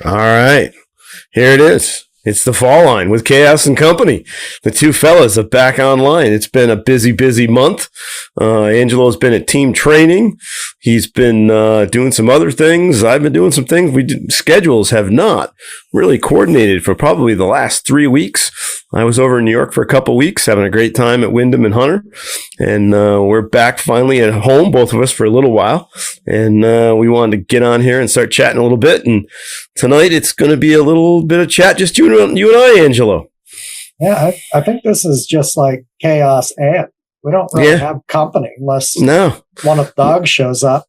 All right. Here it is. It's the fall line with Chaos and Company. The two fellas are back online. It's been a busy month. Angelo's been at team training. He's been doing some other things. I've been doing some things. Schedules have not really coordinated for probably the last 3 weeks. I was over in New York for a couple weeks, having a great time at Wyndham and Hunter. And we're back finally at home, both of us, for a little while. And we wanted to get on here and start chatting a little bit. And tonight it's going to be a little bit of chat, just you and I, Angelo. Yeah, I think this is just like Chaos and we don't really have company unless one of the dogs shows up.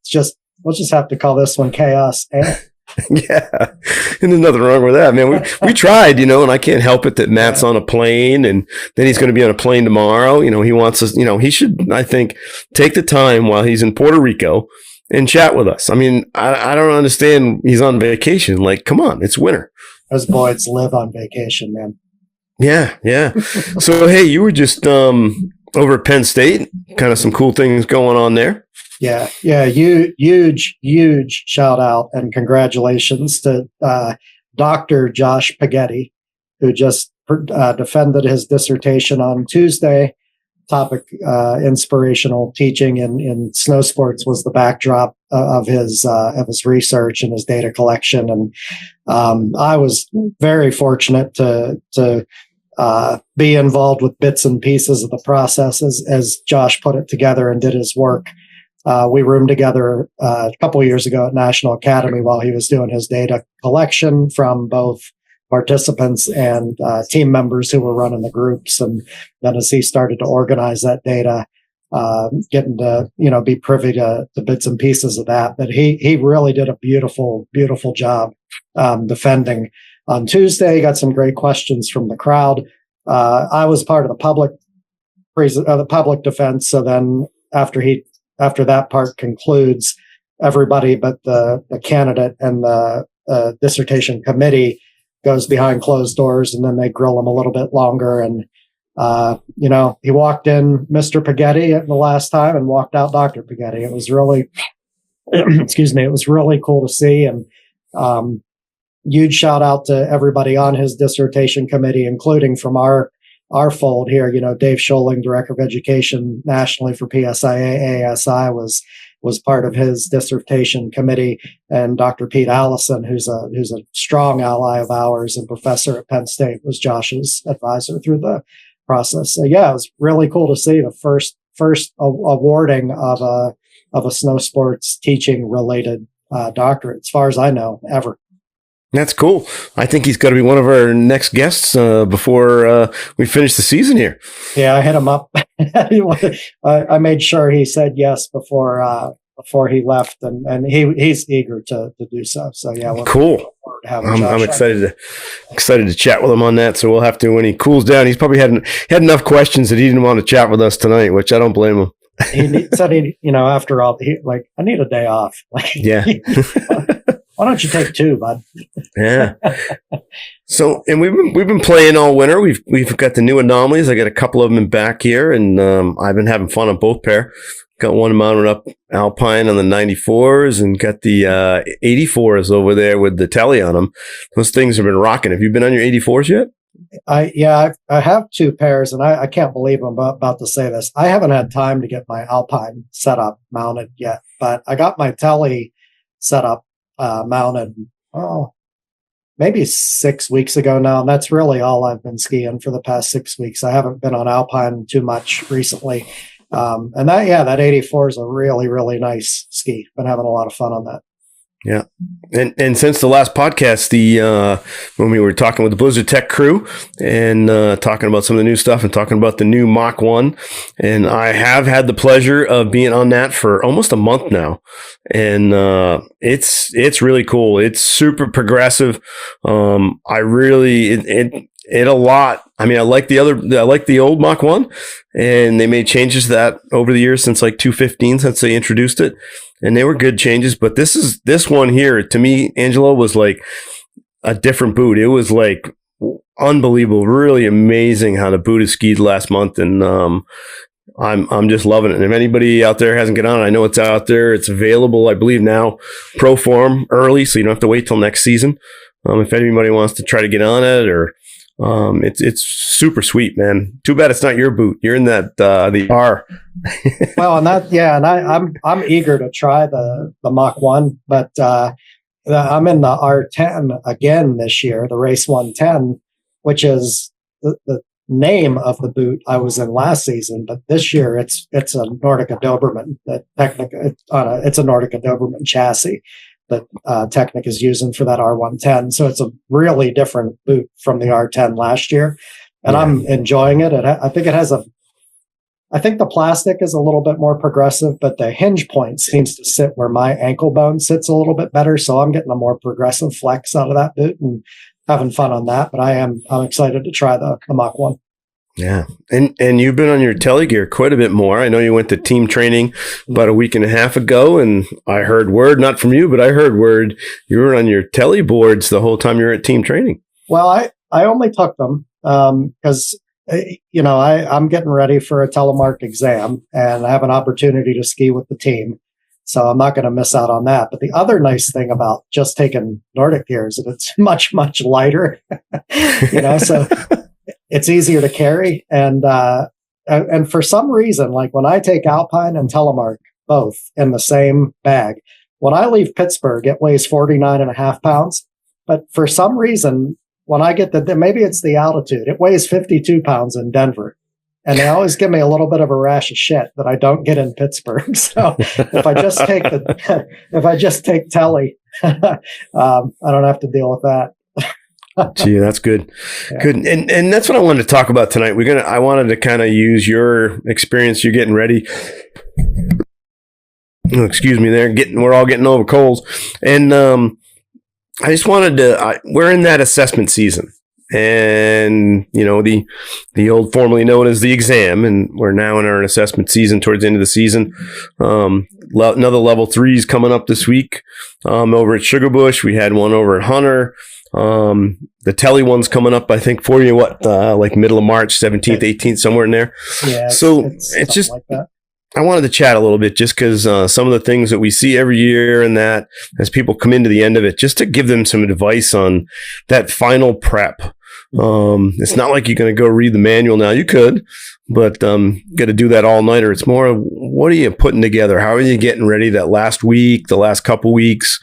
We'll just have to call this one Chaos and. Yeah, and there's nothing wrong with that, man. We tried, and I can't help it that Matt's on a plane, and then he's going to be on a plane tomorrow. He wants us, he should, I think, take the time while he's in Puerto Rico and chat with us. I mean, I don't understand. He's on vacation. Like, come on, it's winter. Those boys live on vacation, man. Yeah. So, hey, you were just over at Penn State, kind of some cool things going on there. Yeah. Huge shout out and congratulations to Dr. Josh Paghetti, who just defended his dissertation on Tuesday. Topic inspirational teaching in snow sports was the backdrop of his research and his data collection, and I was very fortunate to be involved with bits and pieces of the process as Josh put it together and did his work. We roomed together a couple of years ago at National Academy while he was doing his data collection from both participants and team members who were running the groups. And then as he started to organize that data, getting to, be privy to bits and pieces of that. But he really did a beautiful job defending. On Tuesday, got some great questions from the crowd. I was part of the public defense. So then after that part concludes, everybody but the candidate and the dissertation committee goes behind closed doors, and then they grill him a little bit longer. And, he walked in Mr. Paghetti the last time and walked out Dr. Paghetti. It was really, it was really cool to see. And huge shout out to everybody on his dissertation committee, including from our fold here. Dave Scholing, Director of Education nationally for PSIA ASI, was part of his dissertation committee, and Dr. Pete Allison, who's a strong ally of ours and professor at Penn State, was Josh's advisor through the process. So yeah, it was really cool to see the first awarding of a snow sports teaching related doctorate, as far as I know, ever. That's cool. I think he's got to be one of our next guests before we finish the season here. Yeah, I hit him up. I made sure he said yes before he left, and he's eager to do so. So yeah, cool. I'm excited to chat with him on that. So we'll have to, when he cools down. He's probably had enough questions that he didn't want to chat with us tonight, which I don't blame him. He said after all, I need a day off. Yeah. Why don't you take two, bud? Yeah. So, and we've been playing all winter. We've got the new anomalies. I got a couple of them back here, and I've been having fun on both pair. Got one mounted up Alpine on the 94s, and got the 84s over there with the telly on them. Those things have been rocking. Have you been on your 84s yet? I have two pairs, and I can't believe I'm about to say this. I haven't had time to get my Alpine setup mounted yet, but I got my telly set up mounted maybe 6 weeks ago now, and that's really all I've been skiing for the past 6 weeks. I haven't been on Alpine too much recently, and that 84 is a really nice ski. Been having a lot of fun on that. Yeah. And since the last podcast, when we were talking with the Blizzard Tech crew and talking about some of the new stuff and talking about the new Mach 1, and I have had the pleasure of being on that for almost a month now. And it's really cool. It's super progressive. It a lot. I mean, I like the old Mach 1, and they made changes to that over the years since like 215, since they introduced it. And they were good changes, but this one here, to me, Angelo, was like a different boot. It was like unbelievable, really amazing how the boot is skied last month, and I'm just loving it. And if anybody out there hasn't get on it, I know it's out there. It's available, I believe now, pro form early, so you don't have to wait till next season. if anybody wants to try to get on it, or it's super sweet, man. Too bad it's not your boot. You're in that the R. Well, and I'm eager to try the Mach 1, but I'm in the R10 again this year, the Race 110, which is the name of the boot I was in last season, but this year it's a Nordica Doberman. It's a Nordica Doberman chassis that Technic is using for that R110. So it's a really different boot from the R10 last year, and I'm enjoying it. I think the plastic is a little bit more progressive, but the hinge point seems to sit where my ankle bone sits a little bit better. So I'm getting a more progressive flex out of that boot and having fun on that. But I'm excited to try the Mach 1. Yeah. And you've been on your tele gear quite a bit more. I know you went to team training about a week and a half ago, and I heard word, not from you, but I heard word you were on your tele boards the whole time you were at team training. Well, I only took them because I'm getting ready for a telemark exam, and I have an opportunity to ski with the team. So I'm not going to miss out on that. But the other nice thing about just taking Nordic gear is that it's much, much lighter, so it's easier to carry. And for some reason, like when I take Alpine and Telemark both in the same bag, when I leave Pittsburgh, it weighs 49.5 pounds. But for some reason, when I get maybe it's the altitude, it weighs 52 pounds in Denver. And they always give me a little bit of a rash of shit that I don't get in Pittsburgh. So if I just take Telly, I don't have to deal with that. Gee, that's good. Yeah. Good. And that's what I wanted to talk about tonight. I wanted to kind of use your experience. You're getting ready. Oh, excuse me there. We're all getting over colds. And, I just wanted to, we're in that assessment season, and, the old formerly known as the exam, and we're now in our assessment season towards the end of the season. Another level 3s coming up this week, over at Sugarbush. We had one over at Hunter. The tele one's coming up, I think, for you, like middle of March, 17th, 18th, somewhere in there. Yeah. So it's just, like that. I wanted to chat a little bit just because some of the things that we see every year, and that as people come into the end of it, just to give them some advice on that final prep. It's not like you're going to go read the manual now. You could, but got to do that all nighter. It's more of, what are you putting together? How are you getting ready that last week, the last couple weeks,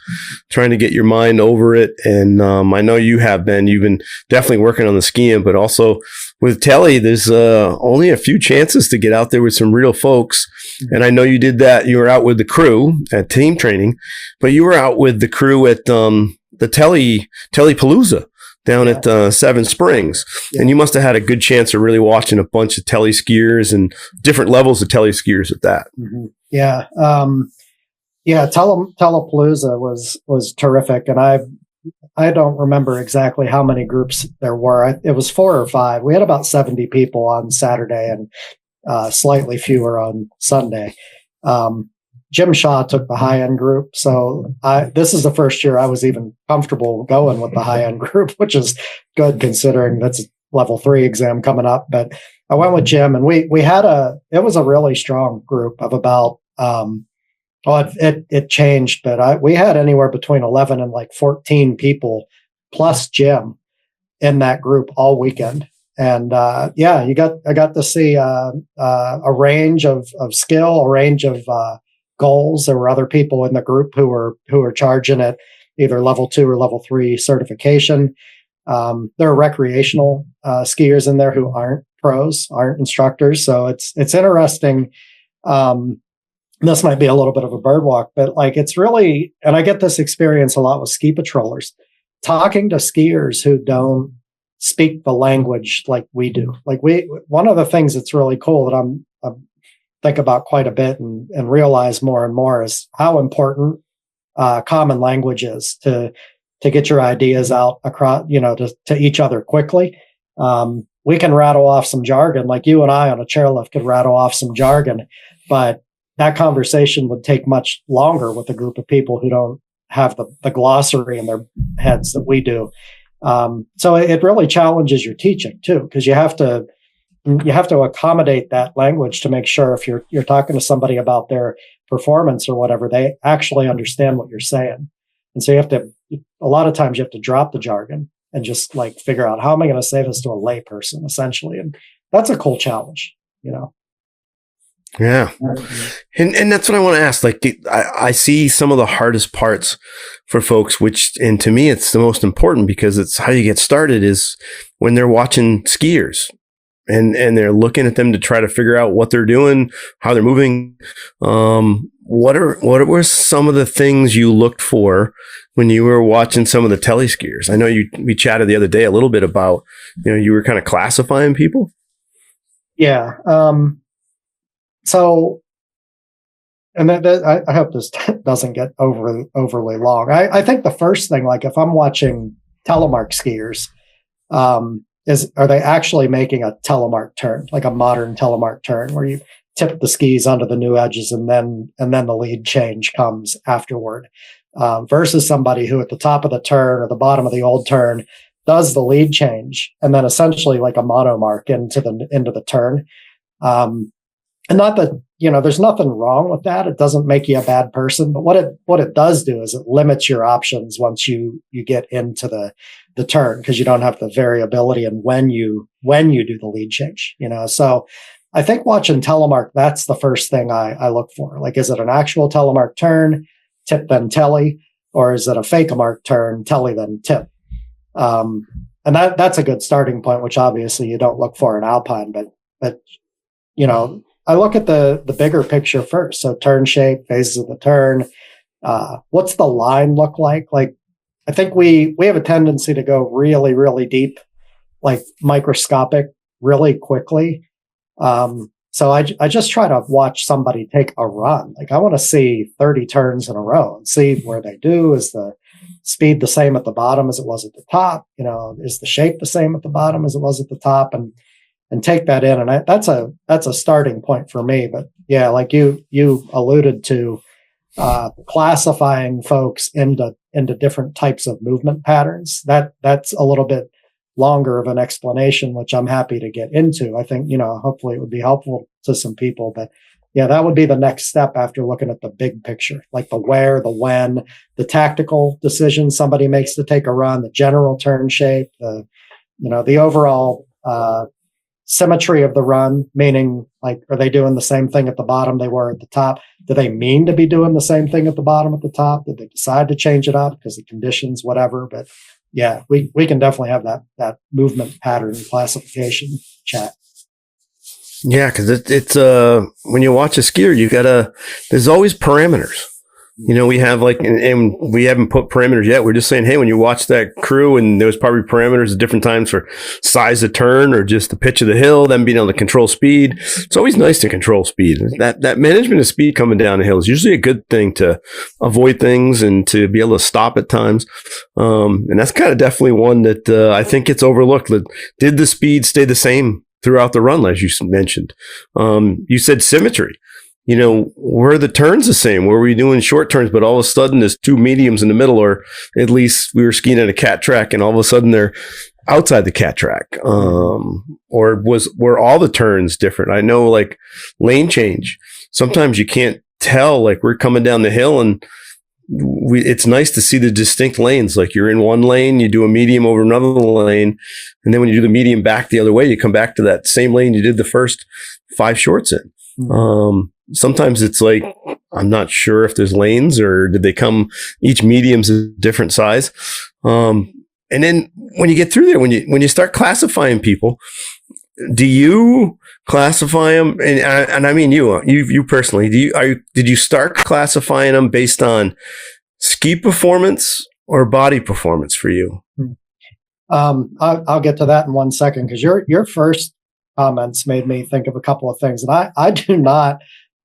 trying to get your mind over it? And I know you have been. You've been definitely working on the skiing, but also with Telly, there's only a few chances to get out there with some real folks. And I know you did that. You were out with the crew at team training, but you were out with the crew at the Tellypalooza down at Seven Springs. Yeah. And you must have had a good chance of really watching a bunch of tele skiers and different levels of tele skiers at that. Mm-hmm. Yeah. Tellypalooza was terrific. And I don't remember exactly how many groups there were. It was 4 or 5. We had about 70 people on Saturday and slightly fewer on Sunday. Jim Shaw took the high-end group. So this is the first year I was even comfortable going with the high-end group, which is good considering that's a level 3 exam coming up. But I went with Jim, and it was a really strong group of about, it changed, but we had anywhere between 11 and like 14 people plus Jim in that group all weekend. And I got to see a range of skill, a range of goals. There were other people in the group who were charging at either level 2 or level 3 certification. There are recreational skiers in there who aren't pros, aren't instructors. So it's interesting. This might be a little bit of a bird walk, but like it's really, and I get this experience a lot with ski patrollers, talking to skiers who don't speak the language like we do. Like one of the things that's really cool that I think about quite a bit and realize more and more is how important common language is to get your ideas out across, to each other quickly. We can rattle off some jargon, like you and I on a chairlift could rattle off some jargon, but that conversation would take much longer with a group of people who don't have the glossary in their heads that we do. So it really challenges your teaching too, because you have to accommodate that language to make sure if you're talking to somebody about their performance or whatever, they actually understand what you're saying. And so you have to a lot of times you have to drop the jargon and just like figure out how am I going to say this to a lay person essentially. And that's a cool challenge, you know? Yeah. And that's what I want to ask. Like, I see some of the hardest parts for folks, and to me, it's the most important because it's how you get started is when they're watching skiers and they're looking at them to try to figure out what they're doing, how they're moving. What were some of the things you looked for when you were watching some of the tele skiers? I know we chatted the other day a little bit about, you were kind of classifying people. Yeah. So, and I hope this doesn't get overly long. I think the first thing, like if I'm watching telemark skiers, are they actually making a telemark turn, like a modern telemark turn where you tip the skis onto the new edges and then the lead change comes afterward, versus somebody who at the top of the turn or the bottom of the old turn does the lead change and then essentially like a monomark into the turn. And not that, there's nothing wrong with that. It doesn't make you a bad person, but what it does do is it limits your options once you get into the turn, because you don't have the variability in when you do the lead change, So I think watching telemark, that's the first thing I look for. Like, is it an actual telemark turn, tip then telly, or is it a fake mark turn, telly then tip? And that's a good starting point, which obviously you don't look for in Alpine, but I look at the bigger picture first. So turn shape, phases of the turn. What's the line look like? Like, I think we have a tendency to go really, really deep, like microscopic, really quickly. So I just try to watch somebody take a run. Like, I want to see 30 turns in a row and see where they do. Is the speed the same at the bottom as it was at the top? Is the shape the same at the bottom as it was at the top? And take that in. And that's a starting point for me. But yeah, like you alluded to, classifying folks into different types of movement patterns. That's a little bit longer of an explanation, which I'm happy to get into. I think, hopefully it would be helpful to some people, but yeah, that would be the next step after looking at the big picture, like the where, the when, the tactical decisions somebody makes to take a run, the general turn shape, the overall, symmetry of the run, meaning like, are they doing the same thing at the bottom they were at the top? Do they mean to be doing the same thing at the bottom at the top? Did they decide to change it up because of conditions, whatever? But yeah, we can definitely have that movement pattern classification chat. Yeah, because it's when you watch a skier, there's always parameters. We have and we haven't put parameters yet. We're just saying, hey, when you watch that crew, and there was probably parameters at different times for size of turn or just the pitch of the hill, them being able to control speed. It's always nice to control speed. That management of speed coming down the hill is usually a good thing to avoid things and to be able to stop at times. And that's kind of definitely one that I think gets overlooked. Did the speed stay the same throughout the run, as you mentioned? You said symmetry. Were the turns the same? Were we doing short turns, but all of a sudden there's two mediums in the middle, or at least we were skiing at a cat track and all of a sudden they're outside the cat track? Or were all the turns different? I know, like lane change, sometimes you can't tell, like we're coming down the hill and it's nice to see the distinct lanes. Like you're in one lane, you do a medium over another lane. And then when you do the medium back the other way, you come back to that same lane you did the first 5 shorts in. Sometimes it's like, I'm not sure if there's lanes or did they come, each medium's a different size. And then when you get through there, when you start classifying people, do you classify them? And I mean, you personally, did you start classifying them based on ski performance or body performance for you? I'll get to that in 1 second, because your first comments made me think of a couple of things. And I do not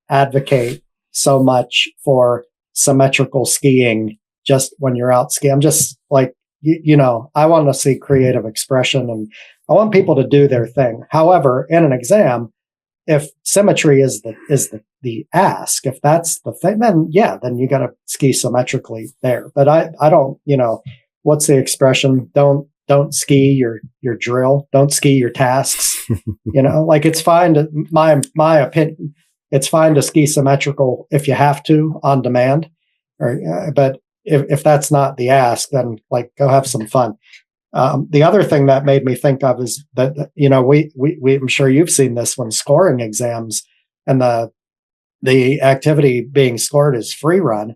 advocate so much for symmetrical skiing just when you're out skiing. I'm just like, I want to see creative expression and I want people to do their thing. However, in an exam, if symmetry is the ask, if that's the thing, then you got to ski symmetrically there. But I don't, what's the expression? Don't ski your drill. Don't ski your tasks. Like it's fine to my opinion. It's fine to ski symmetrical if you have to on demand, but if that's not the ask, then like go have some fun. The other thing that made me think of is that, I'm sure you've seen this when scoring exams, and the activity being scored is free run,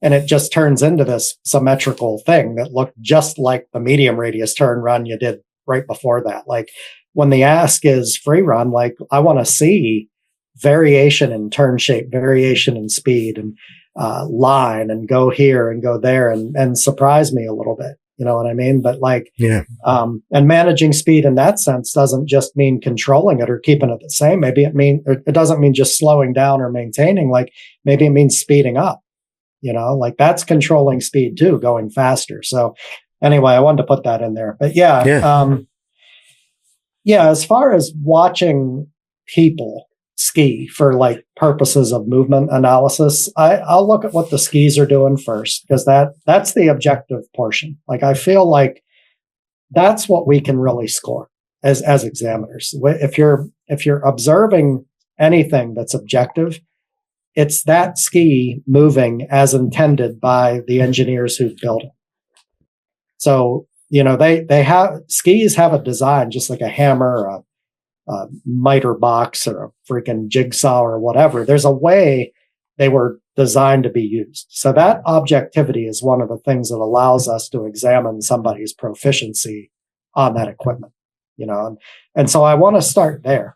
and it just turns into this symmetrical thing that looked just like the medium radius turn run you did right before that. Like when the ask is free run, like I want to see variation in turn shape, variation in speed, and line, and go here and go there, and surprise me a little bit. You know what I mean? But like, and managing speed in that sense doesn't just mean controlling it or keeping it the same. Maybe it doesn't mean just slowing down or maintaining. Like maybe it means speeding up. Like that's controlling speed too, going faster. So anyway, I wanted to put that in there. But as far as watching people ski for like purposes of movement analysis, I'll look at what the skis are doing first, because that's the objective portion. Like I feel like that's what we can really score as examiners. If you're observing anything that's objective, it's that ski moving as intended by the engineers who built it. So skis have a design just like a hammer, a miter box, or a freaking jigsaw, or whatever. There's a way they were designed to be used. So that objectivity is one of the things that allows us to examine somebody's proficiency on that equipment, and so I want to start there.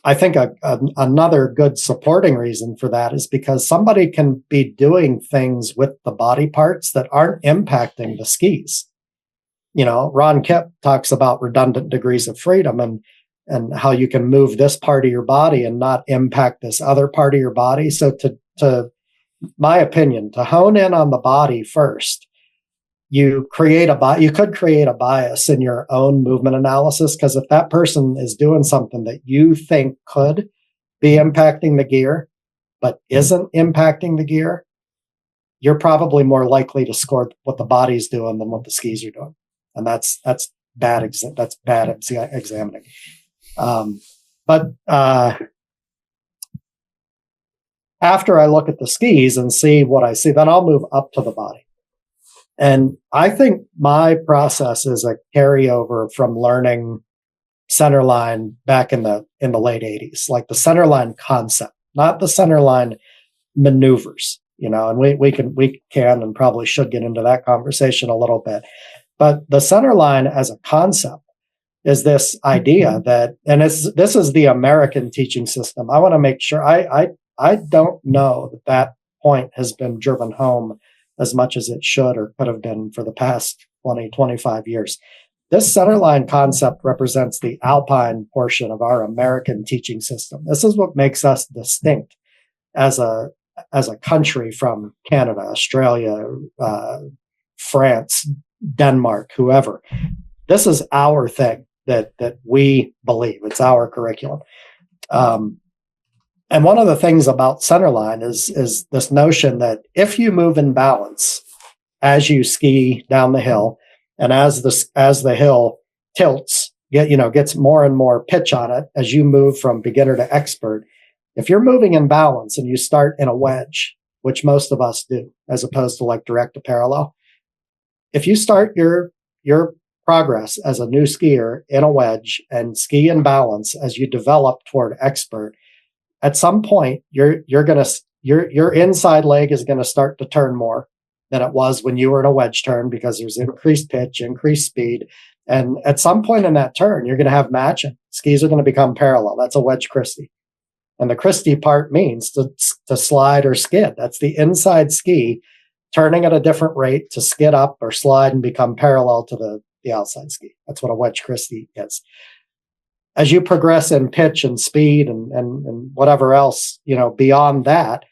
I think another good supporting reason for that is because somebody can be doing things with the body parts that aren't impacting the skis. Ron Kipp talks about redundant degrees of freedom, and how you can move this part of your body and not impact this other part of your body. So to my opinion, to hone in on the body first, you could create a bias in your own movement analysis, because if that person is doing something that you think could be impacting the gear, but isn't impacting the gear, you're probably more likely to score what the body's doing than what the skis are doing. And that's bad. That's bad examining. But after I look at the skis and see what I see, then I'll move up to the body. And I think my process is a carryover from learning centerline back in the late 80s, like the centerline concept, not the centerline maneuvers. And we can and probably should get into that conversation a little bit. But the centerline as a concept is this idea that, and this is the American teaching system. I want to make sure I don't know that point has been driven home as much as it should or could have been for the past 20, 25 years. This centerline concept represents the alpine portion of our American teaching system. This is what makes us distinct as a country from Canada, Australia, France, Denmark, whoever. This is our thing that we believe. It's our curriculum. And one of the things about centerline is this notion that if you move in balance as you ski down the hill, and as the hill tilts, gets more and more pitch on it as you move from beginner to expert, if you're moving in balance and you start in a wedge, which most of us do, as opposed to like direct to parallel, if you start your progress as a new skier in a wedge and ski in balance as you develop toward expert, at some point your inside leg is going to start to turn more than it was when you were in a wedge turn, because there's increased pitch, increased speed. And at some point in that turn, you're going to have matching. Skis are going to become parallel. That's a wedge Christie. And the Christie part means to slide or skid. That's the inside ski turning at a different rate to skid up or slide and become parallel to the outside ski. That's what a wedge Christie is. As you progress in pitch and speed and whatever else, beyond that,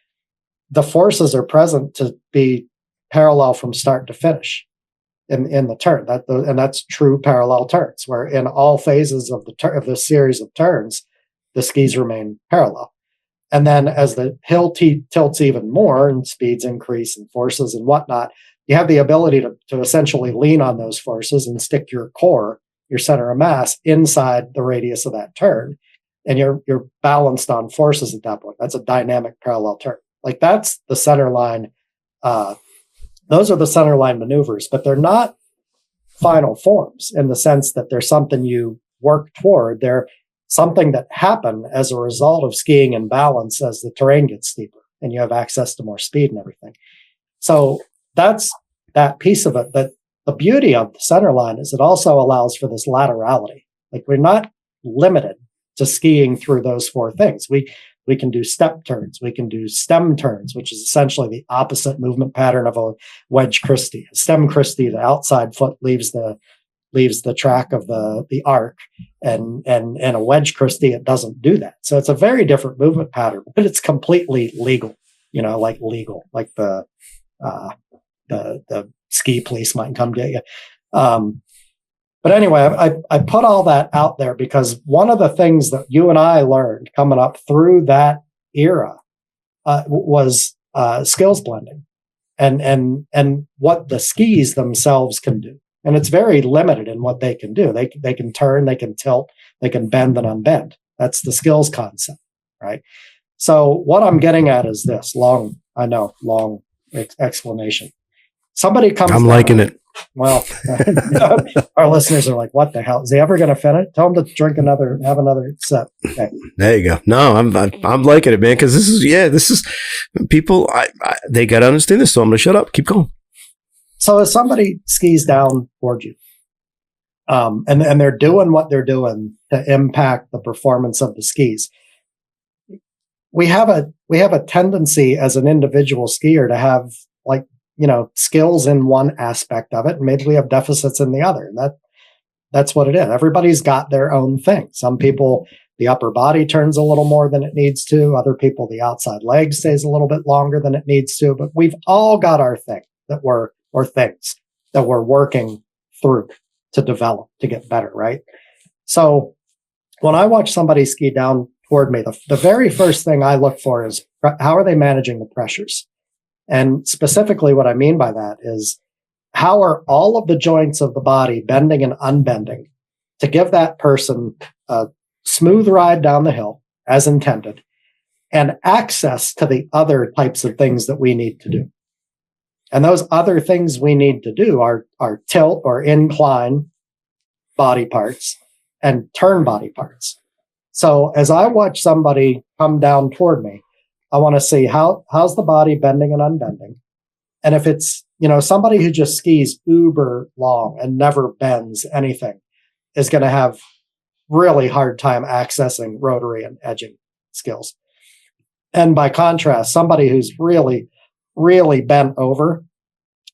the forces are present to be parallel from start to finish in the turn. And that's true parallel turns, where in all phases of the series of turns, the skis remain parallel. And then as the hill tilts even more and speeds increase and forces and whatnot, you have the ability to essentially lean on those forces and stick your core, your center of mass, inside the radius of that turn. And you're balanced on forces at that point. That's a dynamic parallel turn. Like that's the center line those are the centerline maneuvers, but they're not final forms in the sense that they're something you work toward. They're something that happen as a result of skiing in balance as the terrain gets steeper and you have access to more speed and everything. So that's that piece of it. But the beauty of the centerline is it also allows for this laterality. Like, we're not limited to skiing through those four things. We can do step turns. We can do stem turns, which is essentially the opposite movement pattern of a wedge Christie. A stem Christie, the outside foot leaves the track of the arc, and a wedge Christie, it doesn't do that. So it's a very different movement pattern, but it's completely legal. Like legal, like the ski police might come get you. But anyway, I put all that out there because one of the things that you and I learned coming up through that era was skills blending and what the skis themselves can do. And it's very limited in what they can do. They can turn, they can tilt, they can bend and unbend. That's the skills concept, right? So what I'm getting at is this long explanation. Somebody comes. I'm liking it. Well, our listeners are like, "What the hell? Is he ever going to finish?" Tell him to have another sip. Okay. There you go. No, I'm liking it, man, because this is people. They got to understand this. So I'm going to shut up. Keep going. So as somebody skis down toward you, and they're doing what they're doing to impact the performance of the skis, we have a tendency as an individual skier to have skills in one aspect of it, and maybe we have deficits in the other. And that's what it is. Everybody's got their own thing. Some people, the upper body turns a little more than it needs to. Other people, the outside leg stays a little bit longer than it needs to. But we've all got our thing things that we're working through to develop, to get better, right? So when I watch somebody ski down toward me, the very first thing I look for is how are they managing the pressures? And specifically what I mean by that is how are all of the joints of the body bending and unbending to give that person a smooth ride down the hill as intended and access to the other types of things that we need to do. And those other things we need to do are tilt or incline body parts and turn body parts. So as I watch somebody come down toward me, I want to see how's the body bending and unbending. And if it's, somebody who just skis uber long and never bends anything is going to have really hard time accessing rotary and edging skills. And by contrast, somebody who's really, really bent over,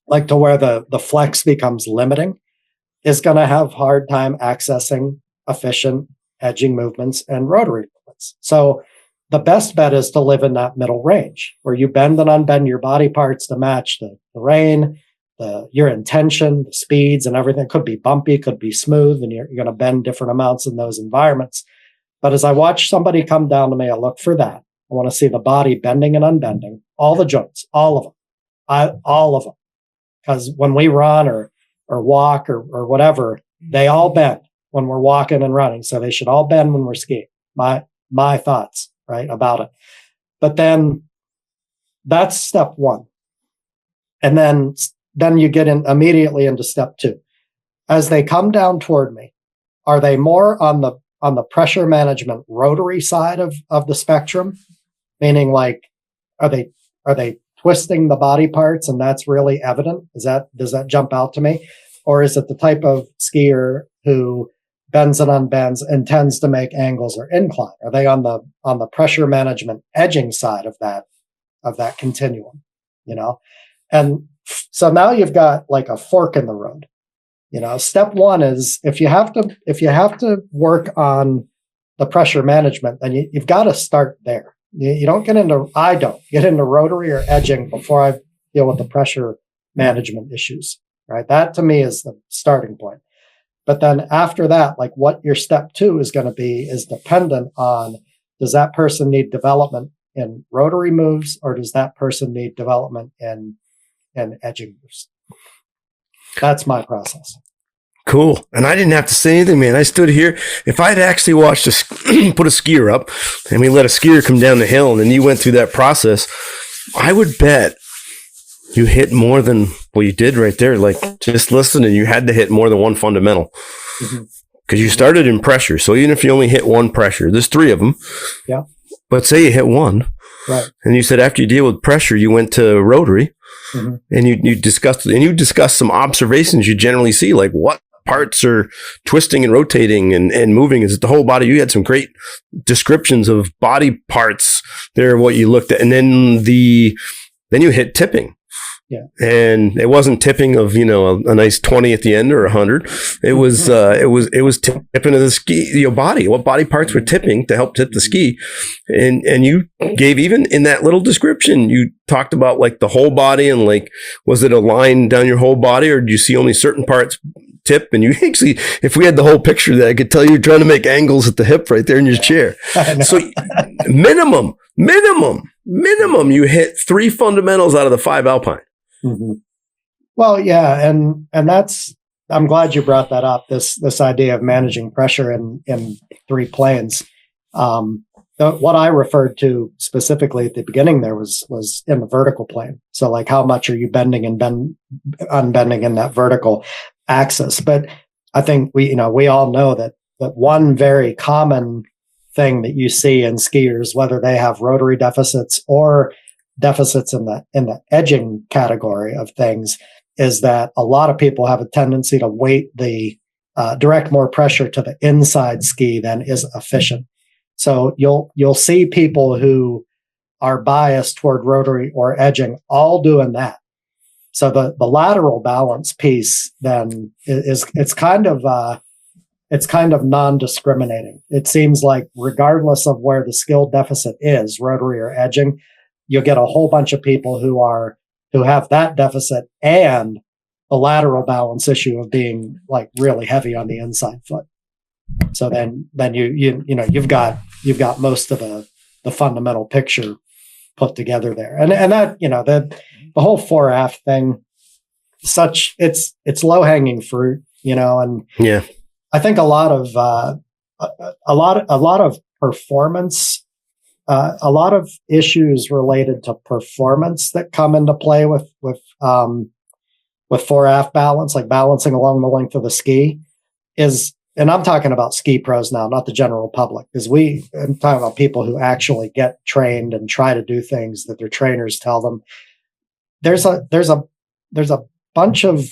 like to where the flex becomes limiting, is going to have hard time accessing efficient edging movements and rotary movements. So the best bet is to live in that middle range where you bend and unbend your body parts to match the terrain, your intention, the speeds and everything. It could be bumpy, could be smooth, and you're going to bend different amounts in those environments. But as I watch somebody come down to me, I look for that. I want to see the body bending and unbending, all the joints, all of them. All of them. Because when we run or walk or whatever, they all bend when we're walking and running. So they should all bend when we're skiing. My thoughts, right, about it. But then that's step one. And then you get in immediately into step two. As they come down toward me, are they more on the pressure management rotary side of the spectrum? Meaning, like, are they twisting the body parts and that's really evident? Does that jump out to me? Or is it the type of skier who bends and unbends and tends to make angles or incline? Are they on the pressure management edging side of that continuum? And so now you've got like a fork in the road. Step one is if you have to work on the pressure management, then you've got to start there. I don't get into rotary or edging before I deal with the pressure management issues, right? That to me is the starting point. But then after that, like what your step two is going to be is dependent on, does that person need development in rotary moves or does that person need development in edging moves? That's my process. Cool. And I didn't have to say anything, man. I stood here. If I'd actually watched put a skier up and we let a skier come down the hill and then you went through that process, I would bet You hit more than, well, you did right there. Like, just listening, you had to hit more than one fundamental. Because you started in pressure. So even if you only hit one pressure, there's 3 of them. Yeah. But say you hit one. Right. And you said after you deal with pressure, you went to rotary. And you discussed some observations you generally see, like what parts are twisting and rotating and moving. Is it the whole body? You had some great descriptions of body parts there, what you looked at. And then you hit tipping. Yeah. And it wasn't tipping of, a nice 20 at the end or 100. It was tipping of the ski, your body, what body parts were tipping to help tip the ski. And you gave, even in that little description, you talked about like the whole body and like, was it a line down your whole body, or do you see only certain parts tip? And you actually, if we had the whole picture there, I could tell you're trying to make angles at the hip right there in your chair. So minimum, you hit 3 fundamentals out of the 5 alpine. Well, yeah, and that's, I'm glad you brought that up. This idea of managing pressure in 3 planes. What I referred to specifically at the beginning there was in the vertical plane. So like, how much are you bending and unbending in that vertical axis? But I think we all know that one very common thing that you see in skiers, whether they have rotary deficits or deficits in the edging category of things, is that a lot of people have a tendency to direct more pressure to the inside ski than is efficient. So you'll see people who are biased toward rotary or edging all doing that. So the lateral balance piece then it's kind of non-discriminating. It seems like regardless of where the skill deficit is, rotary or edging, you'll get a whole bunch of people who have that deficit and the lateral balance issue of being like really heavy on the inside foot. So then you've got most of the fundamental picture put together there. And that, the whole fore aft thing, it's low hanging fruit, and yeah, I think a lot of performance, a lot of issues related to performance that come into play with fore aft balance, like balancing along the length of the ski and I'm talking about ski pros now, not the general public, because I'm talking about people who actually get trained and try to do things that their trainers tell them. There's a bunch of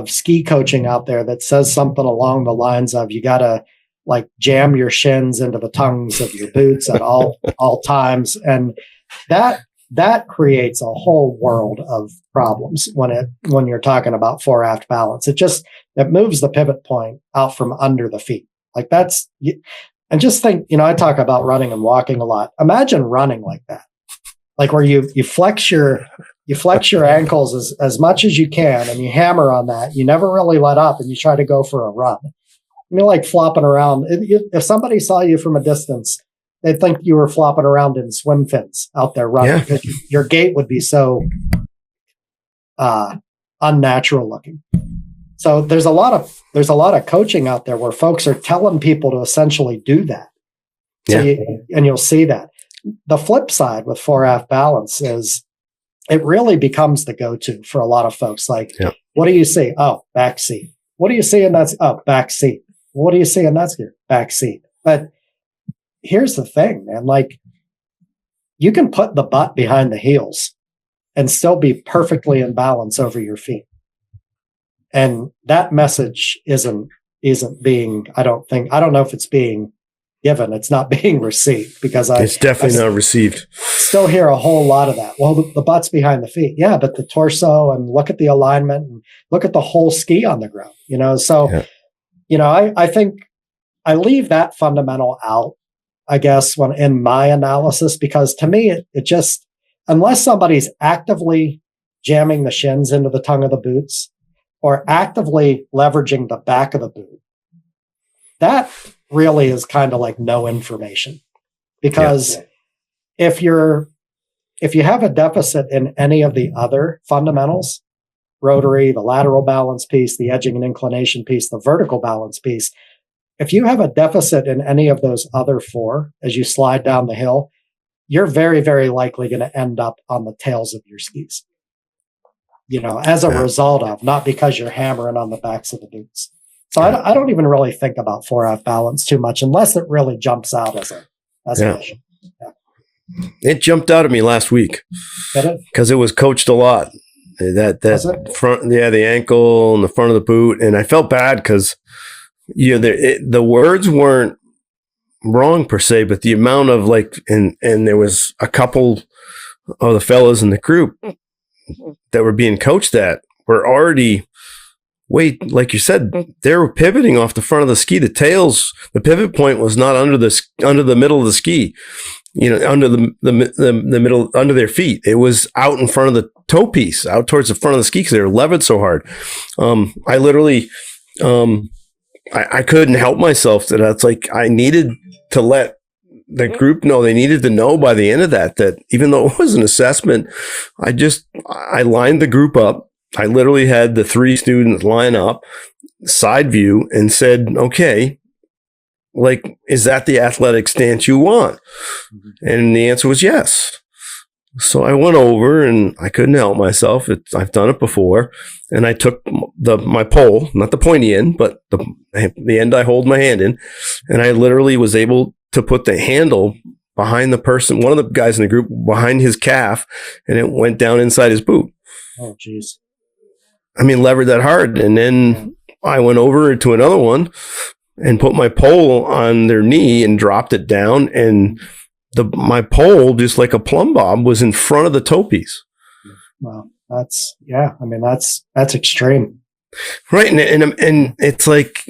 ski coaching out there that says something along the lines of, you got to like jam your shins into the tongues of your boots at all times. And that creates a whole world of problems when you're talking about fore aft balance. It moves the pivot point out from under the feet. Like and just think, I talk about running and walking a lot. Imagine running like that, like where you flex your ankles as much as you can and you hammer on that. You never really let up and you try to go for a run. You're like flopping around. If somebody saw you from a distance, they'd think you were flopping around in swim fins out there running, because your gait would be so unnatural looking. So there's a lot of coaching out there where folks are telling people to essentially do that. So you'll see that. The flip side with fore aft balance is it really becomes the go-to for a lot of folks. Like, what do you see? Oh, back seat. What do you see in that? Oh, back seat. What do you see in that skier? Back seat. But here's the thing, man. Like, you can put the butt behind the heels and still be perfectly in balance over your feet. And that message isn't being, I don't know if it's being given. It's not being received, because it's definitely not received. Still hear a whole lot of that. Well, the butt's behind the feet. Yeah, but the torso, and look at the alignment and look at the whole ski on the ground, So, I think I leave that fundamental out, I guess, when in my analysis, because to me, it just, unless somebody's actively jamming the shins into the tongue of the boots or actively leveraging the back of the boot, that really is kind of like no information. Because if you have a deficit in any of the other fundamentals, rotary, the lateral balance piece, the edging and inclination piece, the vertical balance piece, if you have a deficit in any of those other 4 as you slide down the hill, you're very, very likely going to end up on the tails of your skis. as a result of, not because you're hammering on the backs of the boots. So I don't even really think about 4F balance too much unless it really jumps out as an issue. Yeah. It jumped out at me last week because it was coached a lot. That front, the ankle and the front of the boot, and I felt bad because the words weren't wrong per se, but the amount of and there was a couple of the fellas in the group that were being coached that were already. Like you said, they were pivoting off the front of the ski. The pivot point was not under the middle of the ski, under the middle, under their feet. It was out in front of the toe piece, out towards the front of the ski because they were levered so hard. I literally, I couldn't help myself that it's like I needed to let the group know. They needed to know by the end of that even though it was an assessment, I lined the group up. I literally had the 3 students line up, side view, and said, okay, is that the athletic stance you want? And the answer was yes. So I went over and I couldn't help myself. I've done it before. And I took my pole, not the pointy end, but the end I hold my hand in. And I literally was able to put the handle behind the person, one of the guys in the group, behind his calf, and it went down inside his boot. Oh, geez. Levered that hard. And then I went over to another one and put my pole on their knee and dropped it down. And my pole, just like a plumb bob, was in front of the toe piece. Wow. That's extreme. Right. And it's like,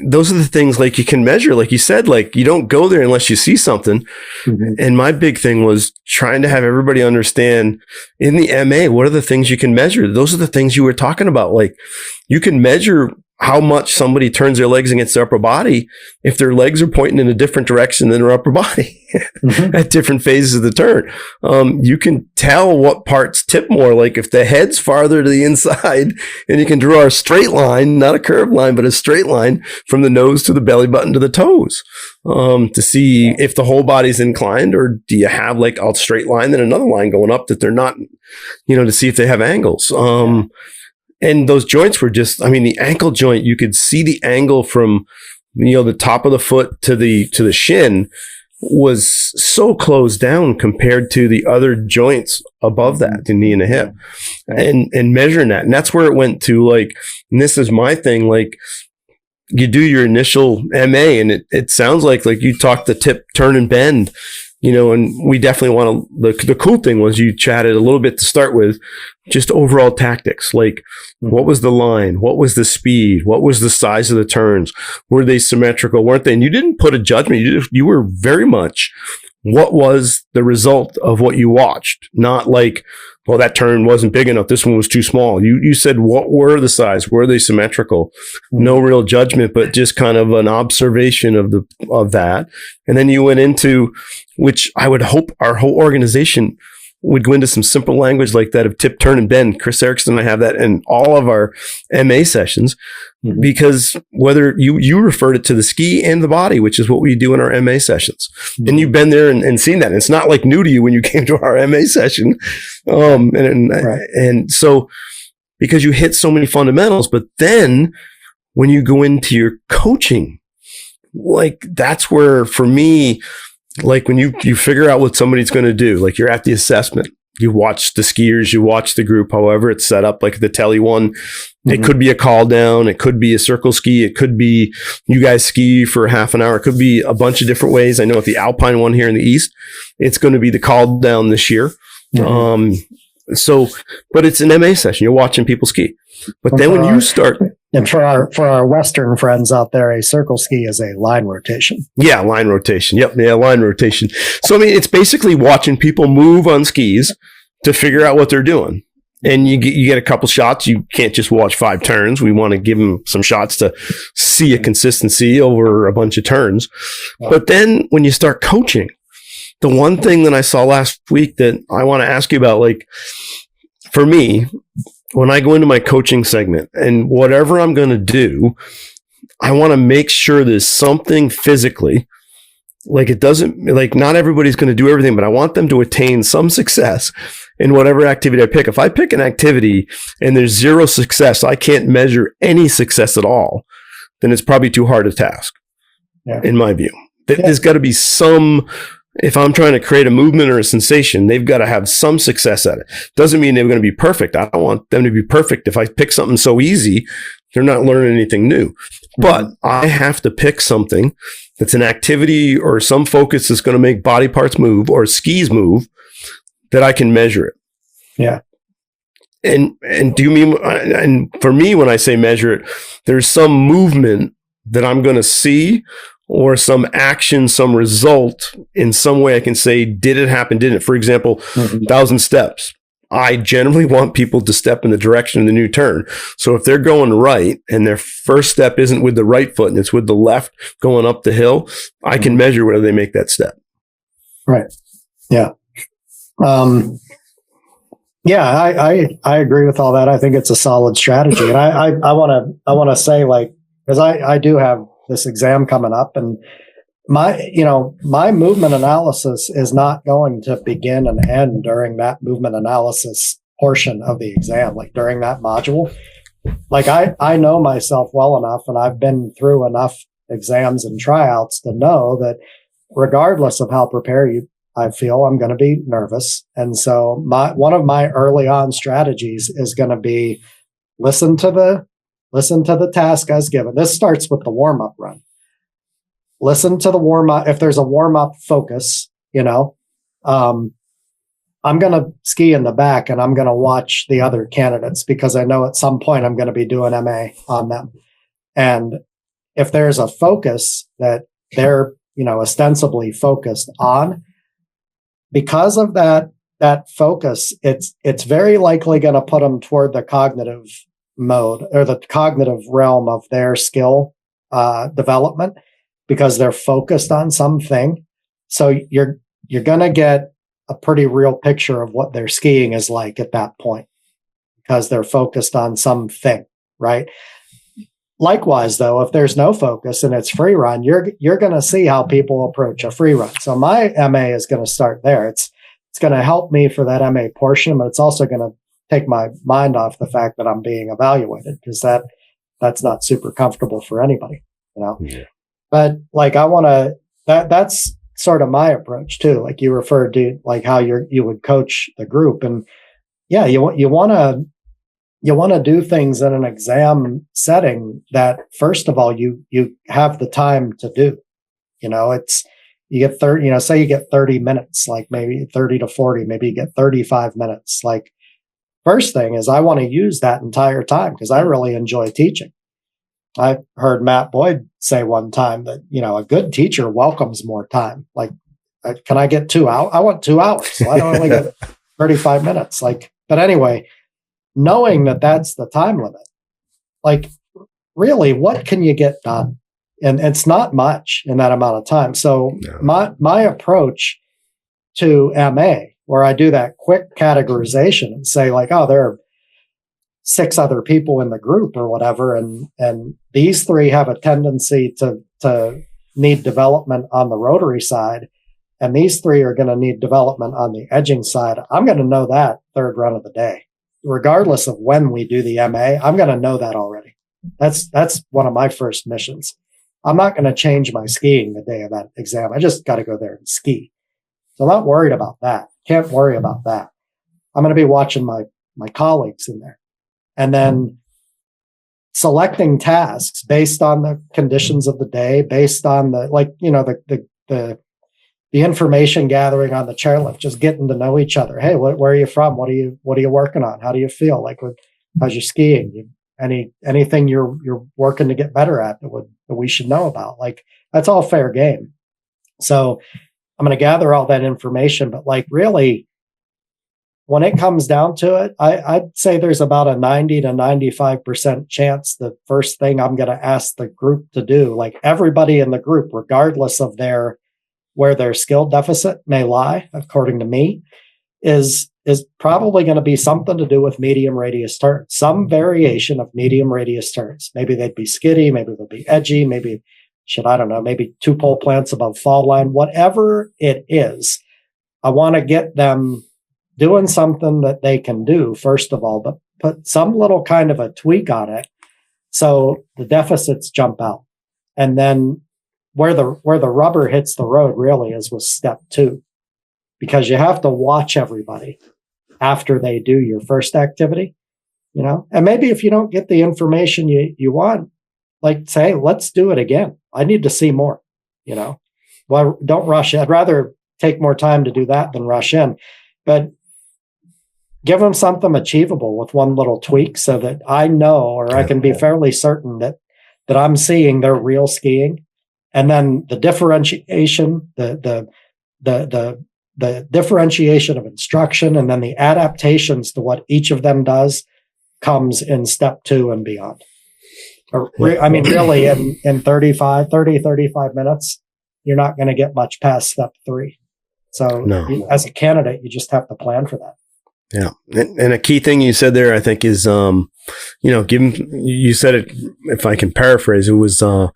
those are the things you can measure. Like you said, you don't go there unless you see something. Mm-hmm. And my big thing was trying to have everybody understand in the MA, what are the things you can measure? Those are the things you were talking about. You can measure how much somebody turns their legs against their upper body if their legs are pointing in a different direction than their upper body mm-hmm. at different phases of the turn. You can tell what parts tip more, if the head's farther to the inside, and you can draw a straight line, not a curved line, but a straight line from the nose to the belly button to the toes, to see if the whole body's inclined, or do you have a straight line, then another line going up that they're not, to see if they have angles. And those joints were the ankle joint, you could see the angle from, the top of the foot to the shin was so closed down compared to the other joints above that, the knee and the hip, and measuring that. And that's where it went to and this is my thing, you do your initial MA and it sounds like you talked the tip, turn and bend, and we definitely want to, the cool thing was you chatted a little bit to start with, just overall tactics. What was the line? What was the speed? What was the size of the turns? Were they symmetrical? Weren't they? And you didn't put a judgment. You were very much, what was the result of what you watched? Not well, that turn wasn't big enough. This one was too small. You said, what were the size? Were they symmetrical? No real judgment, but just kind of an observation of that. And then you went into, which I would hope our whole organization would go into some simple language like that of tip, turn, and bend. Chris Erickson and I have that in all of our MA sessions, because whether you referred it to the ski and the body, which is what we do in our MA sessions. And you've been there and seen that. It's not new to you when you came to our MA session. And so, because you hit so many fundamentals, but then when you go into your coaching, that's where, for me, when you figure out what somebody's going to do, you're at the assessment, you watch the skiers, you watch the group, however it's set up, the tele one, it could be a call down, it could be a circle ski, it could be you guys ski for half an hour, it could be a bunch of different ways. I know at the Alpine one here in the East, it's going to be the call down this year. But it's an MA session, you're watching people ski. But then when you start... And for our Western friends out there, a circle ski is a line rotation. Yeah, line rotation. Yep, yeah, line rotation. So, it's basically watching people move on skis to figure out what they're doing. And you get a couple shots. You can't just watch 5 turns. We want to give them some shots to see a consistency over a bunch of turns. But then when you start coaching, the one thing that I saw last week that I want to ask you about, for me, when I go into my coaching segment and whatever I'm going to do, I want to make sure there's something physically Like it doesn't, like not everybody's going to do everything, but I want them to attain some success in whatever activity I pick. If I pick an activity and there's zero success, I can't measure any success at all, then it's probably too hard a task, in my view. There's got to be some, if I'm trying to create a movement or a sensation, they've got to have some success at it. Doesn't mean they're going to be perfect. I don't want them to be perfect. If I pick something so easy, they're not learning anything new. But I have to pick something that's an activity or some focus that's going to make body parts move or skis move that I can measure it. Yeah. And do you mean, and for me, when I say measure it, there's some movement that I'm going to see or some action, some result in some way I can say, did it happen? Didn't it? For example, 1,000 steps. I generally want people to step in the direction of the new turn. So if they're going right and their first step isn't with the right foot and it's with the left going up the hill, I can measure whether they make that step. Right. Yeah. I agree with all that. I think it's a solid strategy. And I want to say, like, because I do have this exam coming up, and my movement analysis is not going to begin and end during that movement analysis portion of the exam, like during that module. Like I know myself well enough, and I've been through enough exams and tryouts to know that regardless of how prepared I feel, I'm going to be nervous. And so one of my early on strategies is going to be listen to the task as given. This starts with the warm-up run. Listen to the warm-up. If there's a warm-up focus, I'm going to ski in the back and I'm going to watch the other candidates because I know at some point I'm going to be doing MA on them. And if there's a focus that they're, ostensibly focused on, because of that focus, it's very likely going to put them toward the cognitive mode or the cognitive realm of their skill development, because they're focused on something. So you're going to get a pretty real picture of what their skiing is like at that point, because they're focused on something, right? Likewise, though, if there's no focus and it's free run, you're going to see how people approach a free run. So my MA is going to start there. It's going to help me for that MA portion, but it's also going to take my mind off the fact that I'm being evaluated, because that's not super comfortable for anybody, Yeah. But like that's sort of my approach too. Like you referred to, like how you would coach the group, and yeah, you want to do things in an exam setting that, first of all, you have the time to do. It's you get 30. Say you get 30 minutes, like maybe 30 to 40, maybe you get 35 minutes. Like first thing is I want to use that entire time because I really enjoy teaching. I heard Matt Boyd say one time that, a good teacher welcomes more time. Like, can I get 2 hours? I want 2 hours. So I don't only get 35 minutes. But anyway, knowing that that's the time limit, like really, what can you get done? And it's not much in that amount of time. So my approach to MA, where I do that quick categorization and say like, oh, there are 6 other people in the group or whatever, and these 3 have a tendency to need development on the rotary side, and these 3 are going to need development on the edging side. I'm going to know that third run of the day, regardless of when we do the MA. I'm going to know that already. That's one of my first missions. I'm not going to change my skiing the day of that exam. I just got to go there and ski. So I'm not worried about that. Can't worry about that. I'm going to be watching my colleagues in there. And then selecting tasks based on the conditions of the day, based on the information gathering on the chairlift, just getting to know each other. Hey, where are you from? What are you working on? How do you feel? Like, how's your skiing? Anything you're working to get better at that we should know about? Like, that's all fair game. So I'm going to gather all that information, but like really, when it comes down to it, I'd say there's about a 90 to 95% chance the first thing I'm going to ask the group to do, like everybody in the group, regardless of where their skill deficit may lie, according to me, is probably going to be something to do with medium radius turns, some variation of medium radius turns. Maybe they'd be skiddy, maybe they'll be edgy, maybe should, I don't know, maybe 2 pole plants above fall line, whatever it is. I want to get them doing something that they can do, first of all, but put some little kind of a tweak on it so the deficits jump out. And then where the rubber hits the road really is with step 2, because you have to watch everybody after they do your first activity, and maybe if you don't get the information you want, like say, let's do it again. I need to see more, well, don't rush it. I'd rather take more time to do that than rush in, but give them something achievable with one little tweak so that I know, or I can be fairly certain that I'm seeing their real skiing. And then the differentiation, the differentiation of instruction, and then the adaptations to what each of them does comes in step 2 and beyond. I mean, really in 35 minutes, you're not going to get much past step 3. So as a candidate, you just have to plan for that. Yeah. And a key thing you said there, I think, is, you said it, if I can paraphrase, it was, you're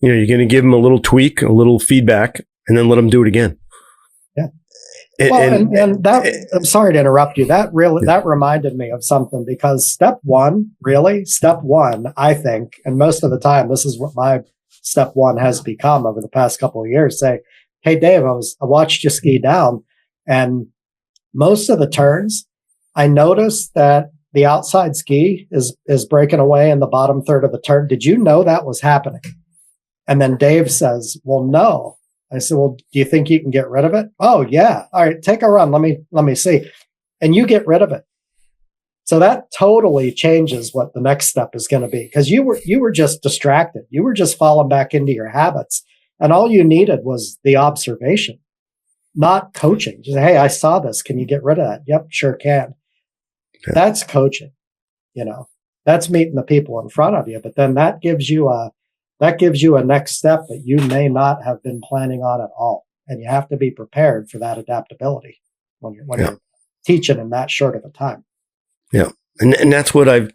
going to give them a little tweak, a little feedback, and then let them do it again. Yeah. And that, I'm sorry to interrupt you. That reminded me of something, because step one, I think, and most of the time, this is what my step 1 has become over the past couple of years. Say, hey, Dave, I watched you ski down, and most of the turns, I noticed that the outside ski is breaking away in the bottom third of the turn. Did you know that was happening? And then Dave says, well, no. I said, well, do you think you can get rid of it? Oh, yeah. All right, take a run. Let me see. And you get rid of it. So that totally changes what the next step is going to be, because you were just distracted. You were just falling back into your habits. And all you needed was the observation, not coaching. Just, hey, I saw this. Can you get rid of that? Yep, sure can. Okay. That's coaching. That's meeting the people in front of you. But then that gives you a next step that you may not have been planning on at all. And you have to be prepared for that adaptability when you're teaching in that short of a time. Yeah. And that's what I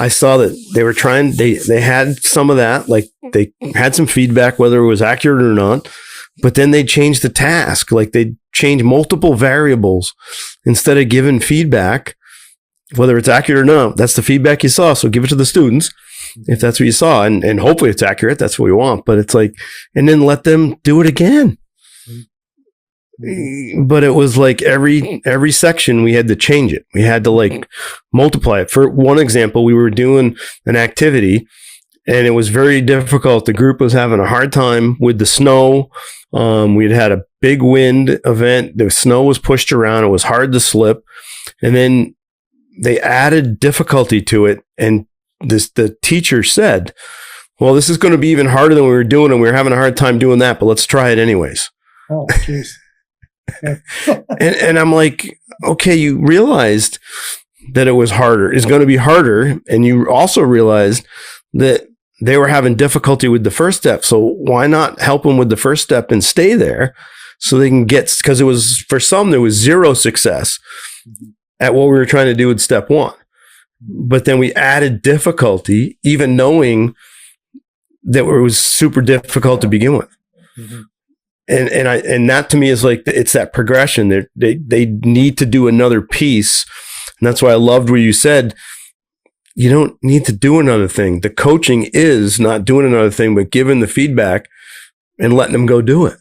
saw, that they were trying, they had some of that, like they had some feedback, whether it was accurate or not, but then they changed the task. Like they changed multiple variables instead of giving feedback, whether it's accurate or not. That's the feedback you saw. So give it to the students if that's what you saw, and hopefully it's accurate. That's what we want. But it's like, and then let them do it again. But it was like every section we had to change it. We had to like multiply it. For one example, we were doing an activity and it was very difficult. The group was having a hard time with the snow. We'd had a big wind event. The snow was pushed around. It was hard to slip. And then they added difficulty to it. And the teacher said, well, this is going to be even harder than we were doing, and we were having a hard time doing that, but let's try it anyways. Oh, jeez. and I'm like, okay, you realized that it was harder. It's going to be harder. And you also realized that they were having difficulty with the first step. So why not help them with the first step and stay there so they can get, because it was, for some, there was zero success at what we were trying to do with step 1. But then we added difficulty, even knowing that it was super difficult to begin with. Mm-hmm. And that to me is like, it's that progression. They need to do another piece. And that's why I loved what you said. You don't need to do another thing. The coaching is not doing another thing, but giving the feedback and letting them go do it.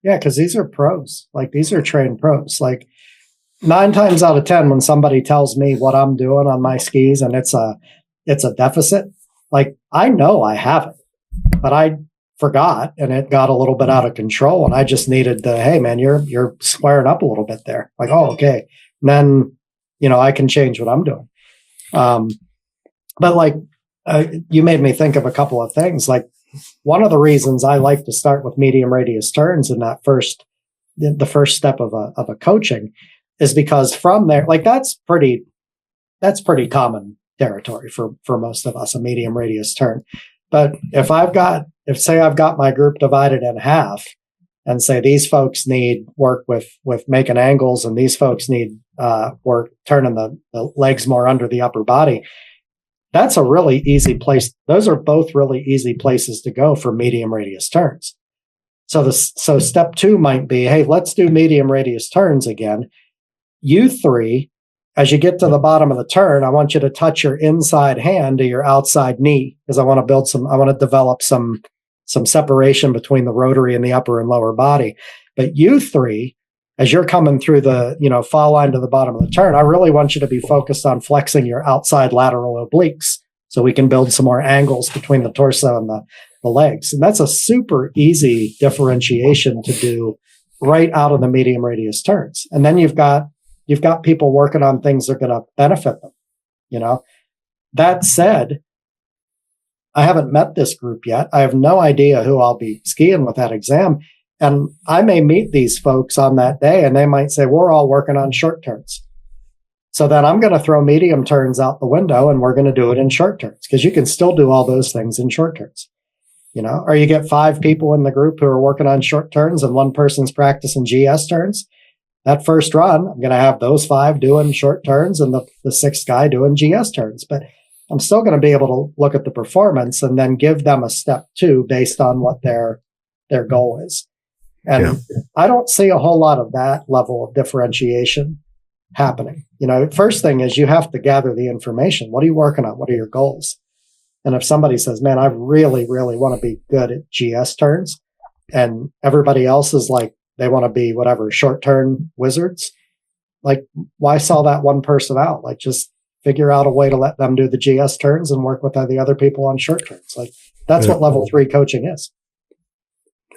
Yeah, because these are pros. Like, these are trained pros. Like, 9 times out of 10, when somebody tells me what I'm doing on my skis and it's a deficit, like, I know I have it, but I forgot, and it got a little bit out of control, and I just needed the, hey man, you're squaring up a little bit there. Like, oh, okay. And then, I can change what I'm doing. But like, you made me think of a couple of things. Like, one of the reasons I like to start with medium radius turns in the first step of a coaching is because from there, like, that's pretty common territory for most of us, a medium radius turn. But if I've got my group divided in half, and say these folks need work with making angles, and these folks need work turning the legs more under the upper body, that's a really easy place. Those are both really easy places to go for medium radius turns. So step 2 might be, hey, let's do medium radius turns again. You 3, as you get to the bottom of the turn, I want you to touch your inside hand to your outside knee, because I want to develop some separation between the rotary and the upper and lower body. But you 3, as you're coming through the, fall line to the bottom of the turn, I really want you to be focused on flexing your outside lateral obliques so we can build some more angles between the torso and the legs. And that's a super easy differentiation to do right out of the medium radius turns. And then you've got people working on things that are going to benefit them. That said, I haven't met this group yet. I have no idea who I'll be skiing with that exam. And I may meet these folks on that day and they might say, we're all working on short turns. So then I'm going to throw medium turns out the window and we're going to do it in short turns, because you can still do all those things in short turns. Or you get 5 people in the group who are working on short turns and one person's practicing GS turns. That first run, I'm going to have those 5 doing short turns and the 6th guy doing GS turns. But I'm still going to be able to look at the performance and then give them a step 2 based on what their goal is. And I don't see a whole lot of that level of differentiation happening. First thing is you have to gather the information. What are you working on? What are your goals? And if somebody says, man, I really, really want to be good at GS turns, and everybody else is like, they want to be whatever, short turn wizards, like, why sell that one person out? Like, just figure out a way to let them do the GS turns and work with the other people on short turns. Like, that's what level 3 coaching is.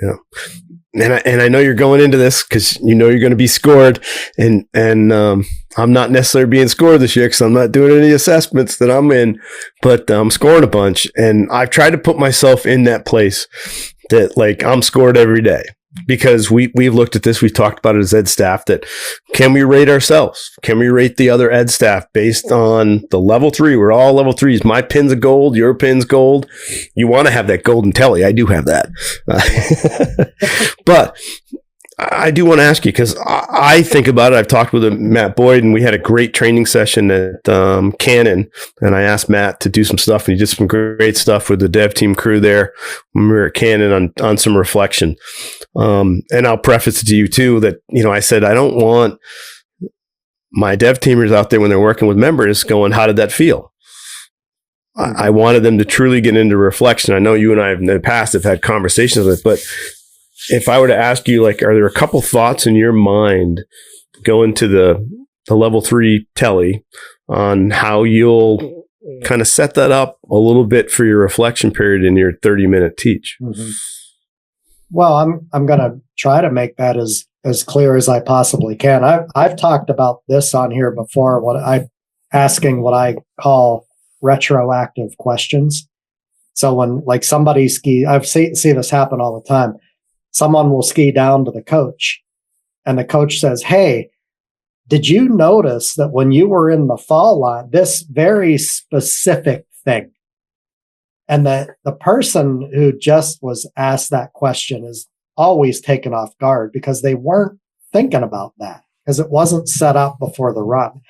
Yeah. And I know you're going into this because you're going to be scored, and I'm not necessarily being scored this year because I'm not doing any assessments that I'm in, but I'm scoring a bunch, and I've tried to put myself in that place that, like, I'm scored every day. Because we've looked at this, we've talked about it as ed staff, that can we rate ourselves? Can we rate the other ed staff based on the level 3? We're all level 3s. My pin's a gold, your pin's gold. You want to have that golden telly. I do have that. But I do want to ask you, because I think about it. I've talked with Matt Boyd, and we had a great training session at Canon, and I asked Matt to do some stuff, and he did some great stuff with the dev team crew there when we were at Canon on some reflection. And I'll preface it to you too that, I said, I don't want my dev teamers out there when they're working with members going, how did that feel? I wanted them to truly get into reflection. I know you and I in the past have had conversations with it, but if I were to ask you, like, are there a couple thoughts in your mind going to the level 3 telly on how you'll kind of set that up a little bit for your reflection period in your 30-minute teach? Mm-hmm. Well, I'm going to try to make that as clear as I possibly can. I've talked about this on here before. Asking what I call retroactive questions. So when, like, somebody I see this happen all the time. Someone will ski down to the coach, and the coach says, hey, did you notice that when you were in the fall line, this very specific thing? And that the person who just was asked that question is always taken off guard because they weren't thinking about that, because it wasn't set up before the run.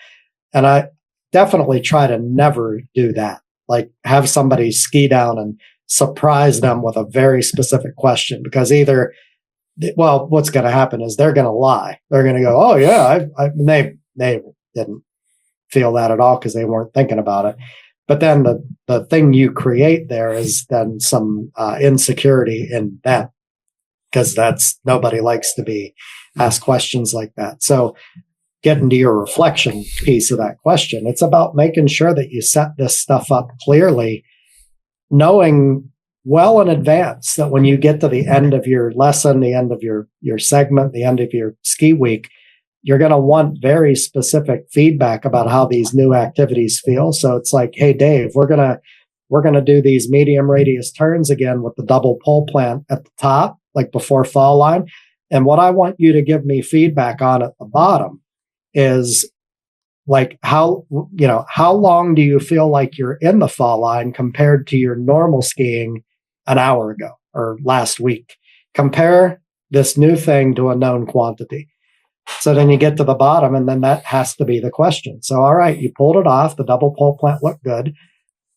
And I definitely try to never do that. Like, have somebody ski down and surprise them with a very specific question, because what's going to happen is they're going to lie. They're going to go, oh yeah, they didn't feel that at all because they weren't thinking about it. But then the thing you create there is then some insecurity in them, because nobody likes to be asked questions like that. So getting to your reflection piece of that question, it's about making sure that you set this stuff up clearly, knowing well in advance that when you get to the end of your lesson, the end of your segment, the end of your ski week, you're going to want very specific feedback about how these new activities feel. So it's like, hey, Dave, we're going to do these medium radius turns again with the double pole plant at the top, like before fall line. And what I want you to give me feedback on at the bottom is, like, how long do you feel like you're in the fall line compared to your normal skiing an hour ago or last week? Compare this new thing to a known quantity. So then you get to the bottom, and then that has to be the question. So, all right, you pulled it off. The double pole plant looked good.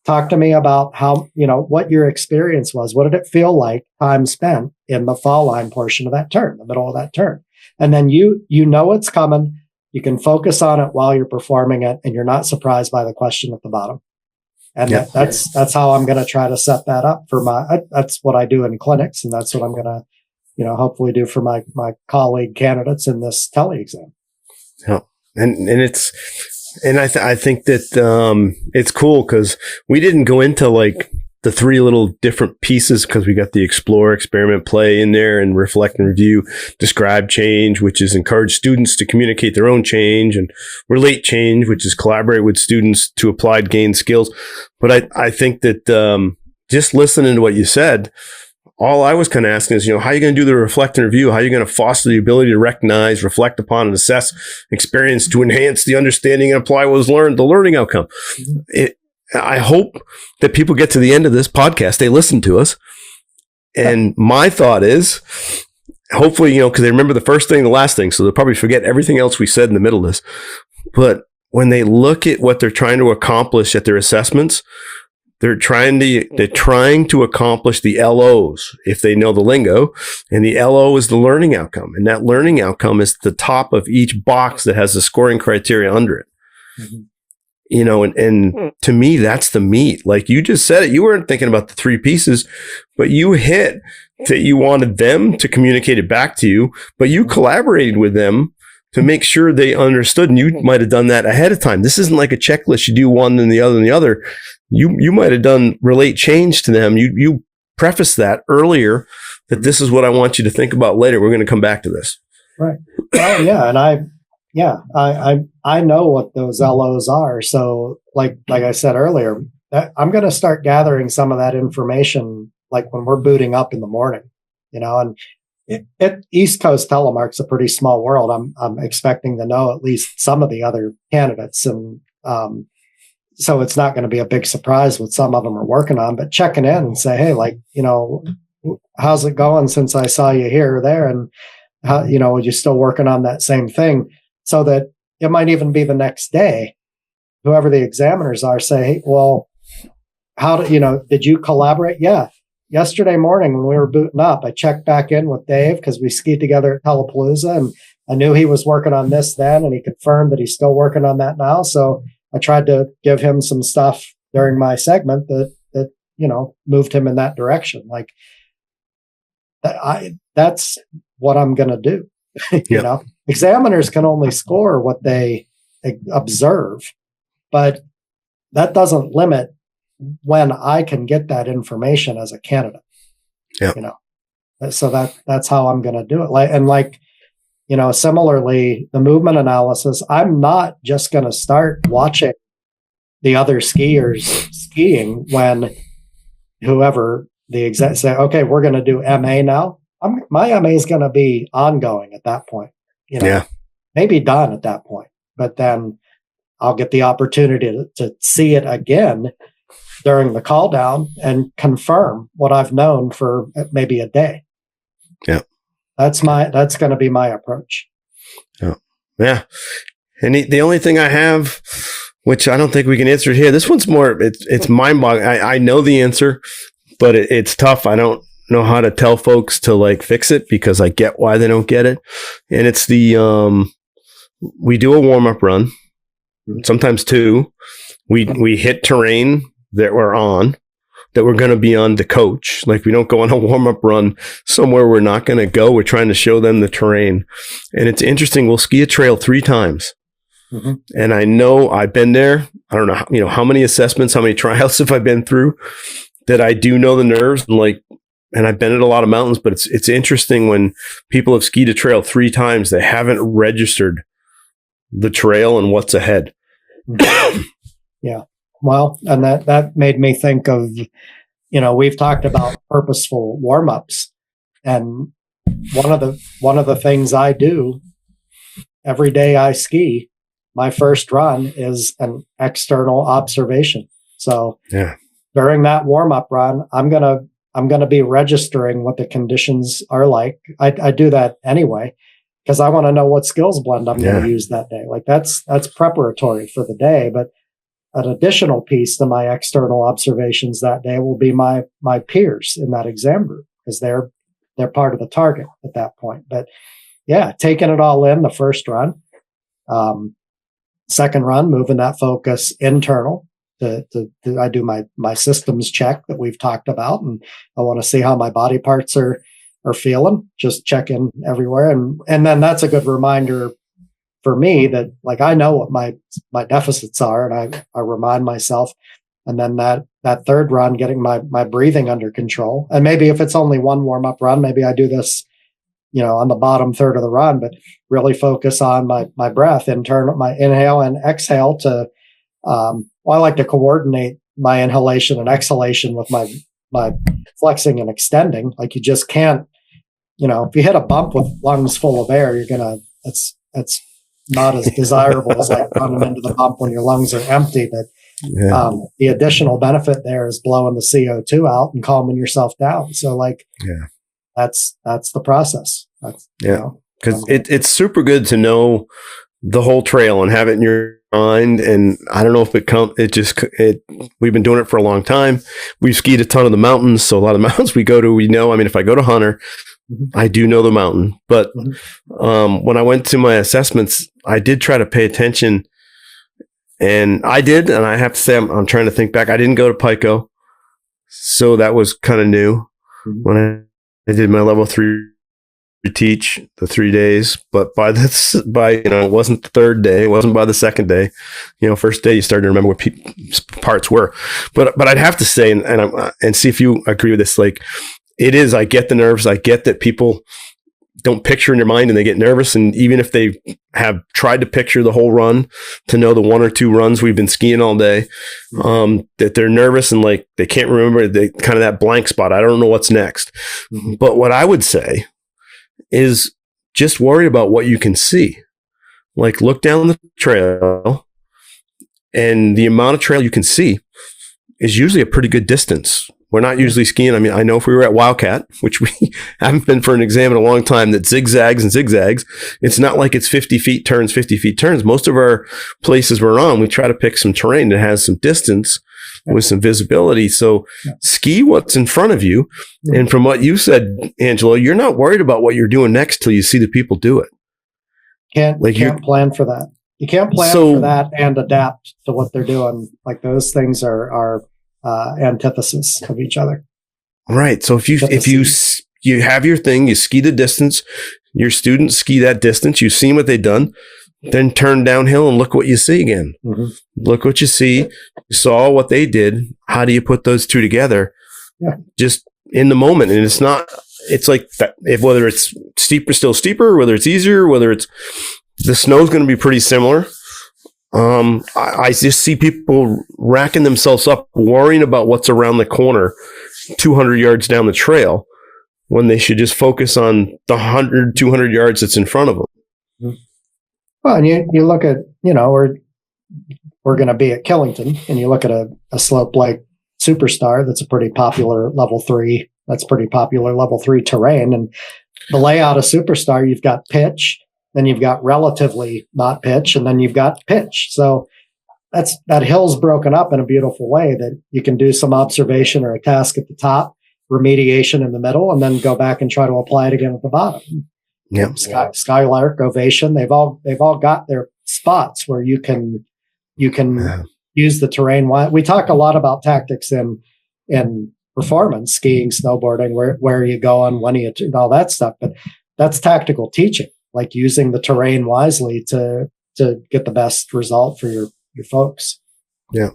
talk to me about how, what your experience was. What did it feel like time spent in the fall line portion of that turn, the middle of that turn? And then you know it's coming. You can focus on it while you're performing it, and you're not surprised by the question at the bottom. And that's how I'm going to try to set that up for that's what I do in clinics. And that's what I'm going to, hopefully do for my colleague candidates in this tele exam. Yeah. And I think that, it's cool because we didn't go into like the three little different pieces because we got the explore, experiment, play in there, and reflect and review, describe change, which is encourage students to communicate their own change, and relate change, which is collaborate with students to applied gain skills. But I think that, just listening to what you said, all I was kind of asking is, how are you going to do the reflect and review? How are you going to foster the ability to recognize, reflect upon, and assess experience to enhance the understanding and apply what was learned, the learning outcome? I hope that people get to the end of this podcast, they listen to us. And my thought is, hopefully, because they remember the first thing, the last thing, so they'll probably forget everything else we said in the middle of this. But when they look at what they're trying to accomplish at their assessments, they're trying to accomplish the LOs, if they know the lingo, and the LO is the learning outcome. And that learning outcome is the top of each box that has the scoring criteria under it. Mm-hmm. And to me, that's the meat. Like you just said it, you weren't thinking about the three pieces, but you hit that you wanted them to communicate it back to you, but you collaborated with them to make sure they understood. And you might have done that ahead of time. This isn't like a checklist. You do one and the other and the other. You might have done relate change to them. You preface that earlier that this is what I want you to think about later. We're going to come back to this. Right. Well, yeah. And I know what those LOs are. So like I said earlier, I'm going to start gathering some of that information, like when we're booting up in the morning, and East Coast Telemark's a pretty small world. I'm expecting to know at least some of the other candidates. And, so it's not going to be a big surprise what some of them are working on, but checking in and say, hey, how's it going since I saw you here or there? And how, are you still working on that same thing? So that it might even be the next day, whoever the examiners are, say, hey, well, did you collaborate? Yeah. Yesterday morning when we were booting up, I checked back in with Dave because we skied together at Tallapalooza, and I knew he was working on this then, and he confirmed that he's still working on that now. So I tried to give him some stuff during my segment that moved him in that direction. Like that's what I'm going to do. Examiners can only score what they observe, but that doesn't limit when I can get that information as a candidate. Yeah. So that's how I'm going to do it. Similarly, the movement analysis, I'm not just going to start watching the other skiers skiing when whoever the exec say, okay, we're going to do MA now. My MA is going to be ongoing at that point, maybe done at that point, but then I'll get the opportunity to see it again during the call down and confirm what I've known for maybe a day. Yeah. That's going to be my approach. Yeah. And the only thing I have, which I don't think we can answer here, this one's more, it's mind-boggling. I know the answer, but it's tough. I don't know how to tell folks to fix it because I get why they don't get it. And it's we do a warm-up run, sometimes two. We hit terrain that we're on, that we're going to be on to coach. Like we don't go on a warm-up run somewhere we're not going to go. We're trying to show them the terrain. And it's interesting. We'll ski a trail 3 times. Mm-hmm. And I know I've been there. I don't know, how many assessments, how many trials have I been through that I do know the nerves and I've been at a lot of mountains, but it's interesting when people have skied a trail 3 times, they haven't registered the trail and what's ahead. Mm-hmm. Yeah. Well, and that made me think of, we've talked about purposeful warm-ups, and one of the things I do every day I ski, my first run is an external observation. So during that warm-up run, I'm gonna be registering what the conditions are like. I do that anyway because I want to know what skills blend I'm going to use that day. Like that's preparatory for the day, but an additional piece to my external observations that day will be my peers in that exam group, because they're part of the target at that point. But yeah, taking it all in the first run. Second run, moving that focus internal. I do my systems check that we've talked about, and I want to see how my body parts are feeling. Just check in everywhere, and then that's a good reminder for me that, like, I know what my deficits are, and I remind myself. And then that third run, getting my breathing under control, and maybe if it's only one warm up run, maybe I do this, on the bottom third of the run, but really focus on my breath, my inhale and exhale to, I like to coordinate my inhalation and exhalation with my flexing and extending. Like, you just can't, if you hit a bump with lungs full of air, that's not as desirable as like running into the bump when your lungs are empty. But the additional benefit there is blowing the CO2 out and calming yourself down. So that's the process. Because it's super good to know the whole trail and have it in your mind. And I don't know if we've been doing it for a long time. We've skied a ton of the mountains. So a lot of the mountains we go to, if I go to Hunter, I do know the mountain. But when I went to my assessments, I did try to pay attention. And I did. And I have to say, I'm trying to think back. I didn't go to Pico. So that was kind of new when I did my level 3 teach the 3 days, but it wasn't the third day, it wasn't by the second day. First day you started to remember what parts were. But I'd have to say, and see if you agree with this, like, it is, I get the nerves, I get that people don't picture in their mind and they get nervous, and even if they have tried to picture the whole run, to know the 1 or 2 runs we've been skiing all day, that they're nervous and like they can't remember kind of that blank spot. I don't know what's next. But what I would say is just worry about what you can see. Like, look down the trail, and the amount of trail you can see is usually a pretty good distance. We're not usually skiing. I know if we were at Wildcat, which we haven't been for an exam in a long time, that zigzags and zigzags, it's not like it's 50 feet turns, 50 feet turns. Most of our places we're on, we try to pick some terrain that has some distance with some visibility. So ski what's in front of you. And from what you said, Angelo, you're not worried about what you're doing next till you see the people do it. Can't plan for that. You can't plan for that and adapt to what they're doing. Like, those things are antithesis of each other. Right. So if you have your thing, you ski the distance, your students ski that distance, you've seen what they've done, then turn downhill and look what you see again. Look what you see. You saw what they did. How do you put those two together? Just in the moment. And it's like that, whether it's steeper, still steeper, whether it's easier, whether it's the snow's going to be pretty similar. I just see people racking themselves up, worrying about what's around the corner 200 yards down the trail, when they should just focus on the 100, 200 yards that's in front of them. Well, and you look at, we're going to be at Killington, and you look at a slope like Superstar, that's a pretty popular level 3. That's pretty popular level 3 terrain. And the layout of Superstar, you've got pitch, then you've got relatively not pitch, and then you've got pitch. So that hill's broken up in a beautiful way that you can do some observation or a task at the top, remediation in the middle, and then go back and try to apply it again at the bottom. Yeah. Skylark, Ovation, they've all got their spots where you can use the terrain. We talk a lot about tactics in performance, skiing, snowboarding, where are you going, when are you, all that stuff. But that's tactical teaching, like using the terrain wisely to get the best result for your folks. Yeah.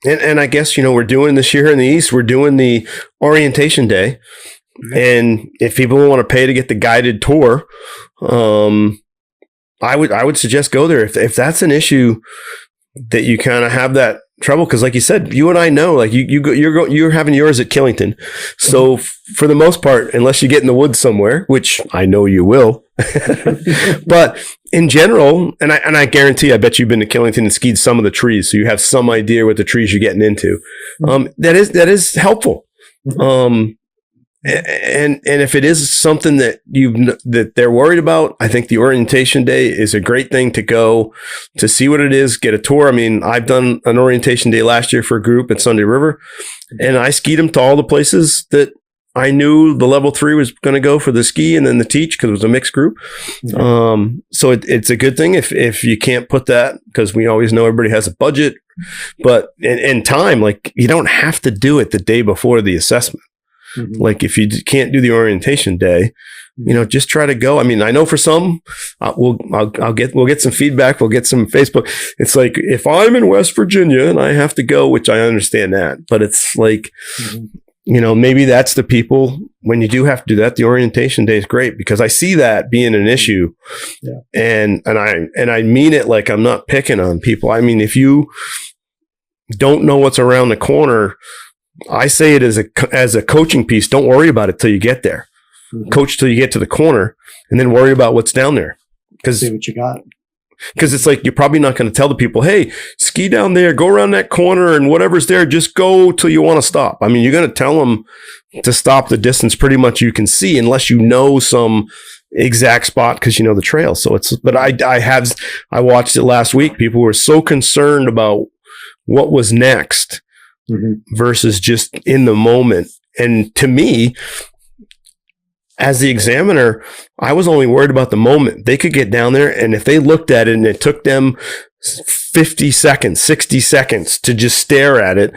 And I guess, we're doing this year in the East, we're doing the orientation day. And if people want to pay to get the guided tour, I would suggest go there. If that's an issue that you kind of have that trouble, because like you said, you and I know, like you're having yours at Killington. So for the most part, unless you get in the woods somewhere, which I know you will, but in general, and I guarantee, I bet you've been to Killington and skied some of the trees, so you have some idea what the trees you're getting into. That is helpful. And if it is something that that they're worried about, I think the orientation day is a great thing to go to see what it is, get a tour. I mean, I've done an orientation day last year for a group at Sunday River, and I skied them to all the places that I knew the level 3 was going to go for the ski and then the teach, because it was a mixed group. Mm-hmm. So it's a good thing if you can't put that, because we always know everybody has a budget, but in time, like, you don't have to do it the day before the assessment. Mm-hmm. Like, if you can't do the orientation day, just try to go. I mean, I know for some, we'll get some feedback. We'll get some Facebook. It's like, if I'm in West Virginia and I have to go, which I understand that, but it's like, maybe that's the people, when you do have to do that, the orientation day is great, because I see that being an issue. Yeah. And I mean it, like, I'm not picking on people. I mean, if you don't know what's around the corner, I say it as a coaching piece. Don't worry about it till you get there. Mm-hmm. Coach till you get to the corner, and then worry about what's down there. See what you got. Because it's like, you're probably not going to tell the people, hey, ski down there, go around that corner, and whatever's there, just go till you want to stop. I mean, you're going to tell them to stop the distance pretty much you can see, unless you know some exact spot because you know the trail. So but I watched it last week. People were so concerned about what was next. Mm-hmm. Versus just in the moment. And to me, as the examiner, I was only worried about the moment. They could get down there, and if they looked at it and it took them 50 seconds, 60 seconds to just stare at it,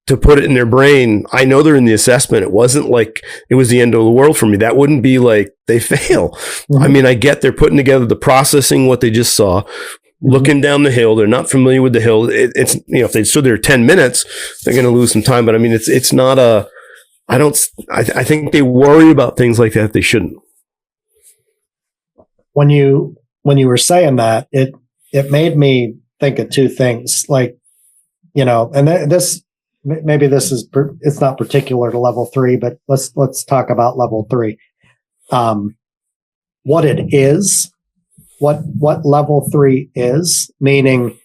to put it in their brain, I know they're in the assessment. It wasn't like it was the end of the world for me. That wouldn't be like they fail. Mm-hmm. I mean, I get they're putting together the processing, what they just saw, looking down the hill. They're not familiar with the hill. It's if they stood there 10 minutes, they're going to lose some time. But I mean, it's not I think they worry about things like that. They shouldn't. When you were saying that, it made me think of two things, like, and this, maybe this is, it's not particular to level 3, but let's talk about level 3. What it is, what level 3 is, meaning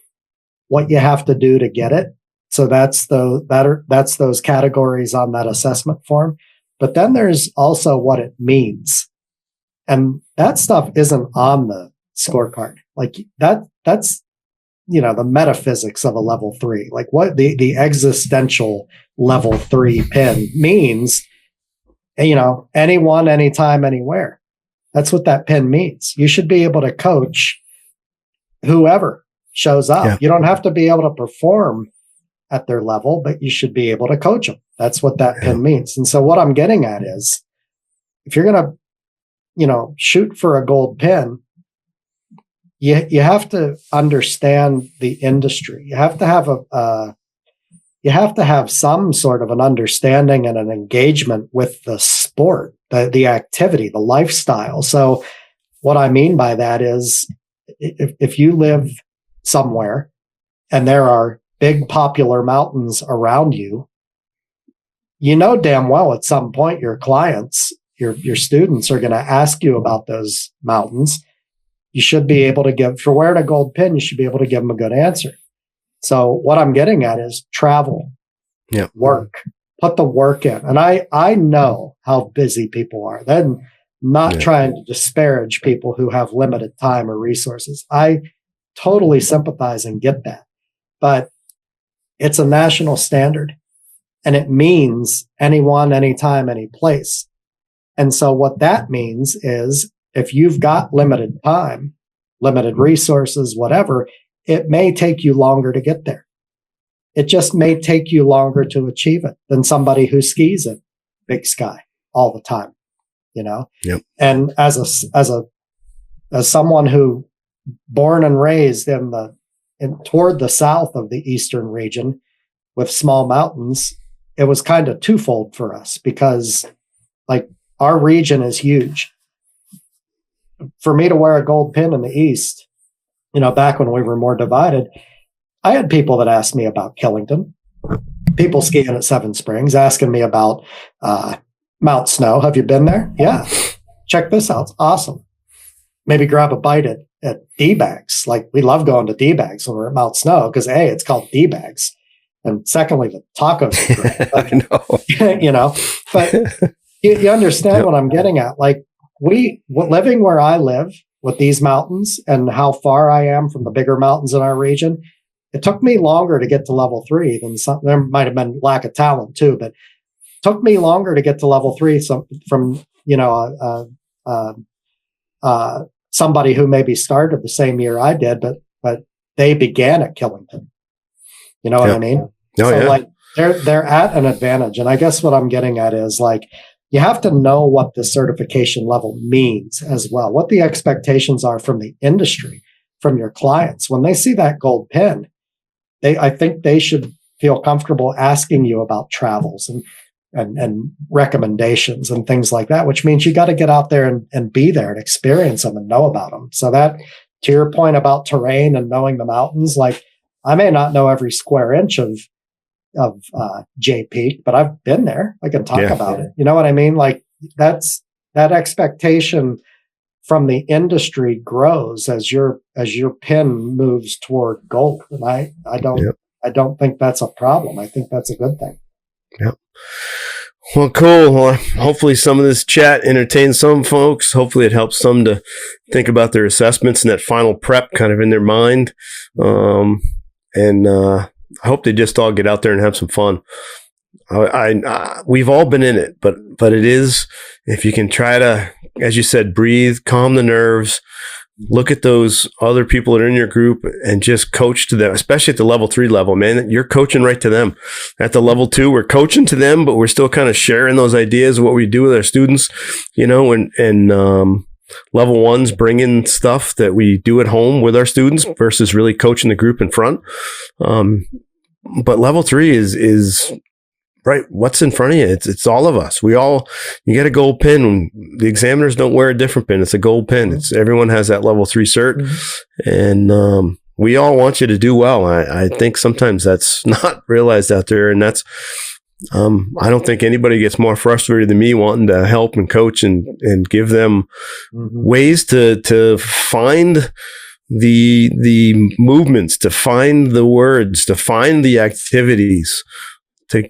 what you have to do to get it. So that's those categories on that assessment form. But then there's also what it means. And that stuff isn't on the scorecard. Like that's, the metaphysics of a level 3, like what the existential level 3 pin means, anyone, anytime, anywhere. That's what that pin means. You should be able to coach whoever shows up. Yeah. You don't have to be able to perform at their level, but you should be able to coach them. That's what that pin means. And so what I'm getting at is, if you're going to, shoot for a gold pin, you have to understand the industry. You have to have some sort of an understanding and an engagement with the sport, the activity, the lifestyle. So what I mean by that is, if you live somewhere and there are big popular mountains around you, damn well at some point your clients, your students are going to ask you about those mountains. You should be able to give, for wearing a gold pin, you should be able to give them a good answer. So what I'm getting at is travel, work, put the work in. And I know how busy people are. Then not trying to disparage people who have limited time or resources. I totally sympathize and get that. But it's a national standard, and it means anyone, anytime, any place. And so what that means is, if you've got limited time, limited resources, whatever, it may take you longer to get there. It just may take you longer to achieve it than somebody who skis at Big Sky all the time, Yep. And as someone who born and raised toward the south of the eastern region with small mountains, it was kind of twofold for us, because like our region is huge. For me to wear a gold pin in the east, back when we were more divided, I had people that asked me about Killington, people skiing at Seven Springs, asking me about Mount Snow. Have you been there? Yeah. Check this out. It's awesome. Maybe grab a bite at D-Bags. Like, we love going to D-Bags when we're at Mount Snow, because A, it's called D-Bags. And secondly, the tacos are great. Like, I know. But, you understand what I'm getting at. Like living where I live with these mountains and how far I am from the bigger mountains in our region, it took me longer to get to level 3 than some. There might have been lack of talent too, but it took me longer to get to level 3 from somebody who maybe started the same year I did, but they began at Killington. You know what I mean? Like they're at an advantage. And I guess what I'm getting at is like, you have to know what the certification level means as well, what the expectations are from the industry, from your clients. When they see that gold pin, I think they should feel comfortable asking you about travels and recommendations and things like that, which means you got to get out there and be there and experience them and know about them. So that, to your point about terrain and knowing the mountains, like I may not know every square inch of J Peak, but I've been there. I can talk about it. You know what I mean? Like that expectation from the industry grows as your pin moves toward gold. And I don't think that's a problem. I think that's a good thing. Yeah. Well, cool. Well, hopefully some of this chat entertains some folks. Hopefully it helps some to think about their assessments and that final prep kind of in their mind. I hope they just all get out there and have some fun. We've all been in it, but it is, if you can try to, as you said, breathe, calm the nerves, look at those other people that are in your group and just coach to them, especially at the level 3 level, man. You're coaching right to them. At the level 2, we're coaching to them, but we're still kind of sharing those ideas of what we do with our students, and level 1's bringing stuff that we do at home with our students versus really coaching the group in front. But level 3 is right. What's in front of you? It's all of us. You get a gold pin. The examiners don't wear a different pin. It's a gold pin. Everyone has that level 3 cert. And, we all want you to do well. I think sometimes that's not realized out there. And that's, I don't think anybody gets more frustrated than me wanting to help and coach and give them ways to find the movements, to find the words, to find the activities to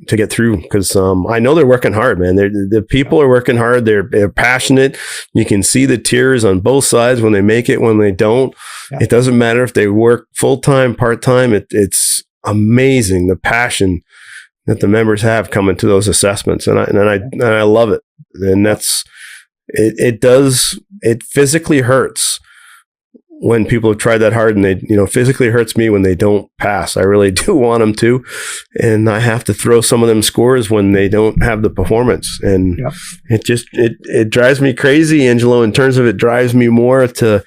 get through. Because I know they're working hard, man. The people are working hard. They're passionate. You can see the tears on both sides when they make it, when they don't. Yeah. It doesn't matter if they work full-time, part-time. It's amazing the passion that the members have coming to those assessments. And I love it. And it physically hurts when people have tried that hard, and physically hurts me when they don't pass. I really do want them to. And I have to throw some of them scores when they don't have the performance. And it drives me crazy, Angelo, in terms of it drives me more to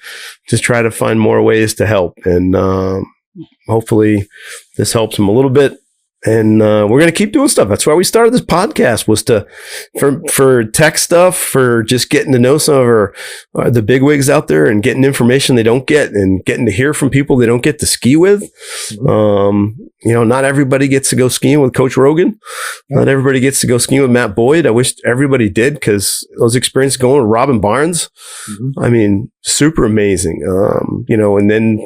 just try to find more ways to help. And hopefully this helps them a little bit. And we're going to keep doing stuff. That's why we started this podcast, was for tech stuff, for just getting to know some of the bigwigs out there and getting information they don't get, and getting to hear from people they don't get to ski with. Not everybody gets to go skiing with Coach Rogan. Not everybody gets to go skiing with Matt Boyd. I wish everybody did, because those experiences going with Robin Barnes, I mean, super amazing. And then,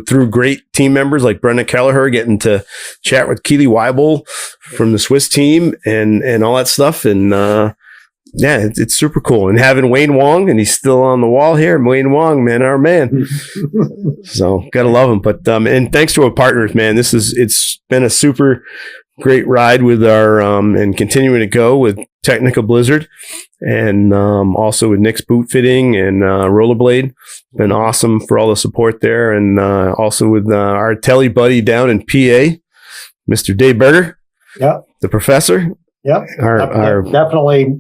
through great team members like Brendan Kelleher, getting to chat with Keely Weibel from the Swiss team and all that stuff. And it's super cool. And having Wayne Wong, and he's still on the wall here. Wayne Wong, man, our man. So gotta love him. But and thanks to our partners, man. It's been a super great ride with our and continuing to go with Technical Blizzard, and also with Nick's Boot Fitting and Rollerblade. Been awesome for all the support there, and also with our tele buddy down in PA, Mr. Dave Berger, the professor. Yep.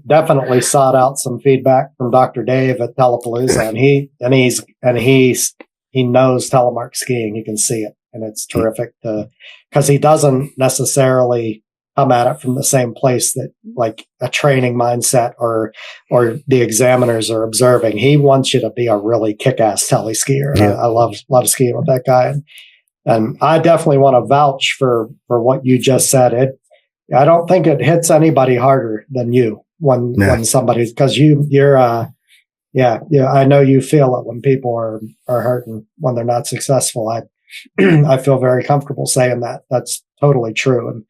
Definitely sought out some feedback from Dr. Dave at Telepalooza, and he knows telemark skiing. He can see it, and it's terrific because he doesn't necessarily come at it from the same place that like a training mindset or the examiners are observing. He wants you to be a really kick-ass tele skier. Yeah. I love skiing with that guy, and I definitely want to vouch for what you just said. I don't think it hits anybody harder than you when somebody's, because you're I know you feel it when people are hurting when they're not successful. I feel very comfortable saying that. That's totally true.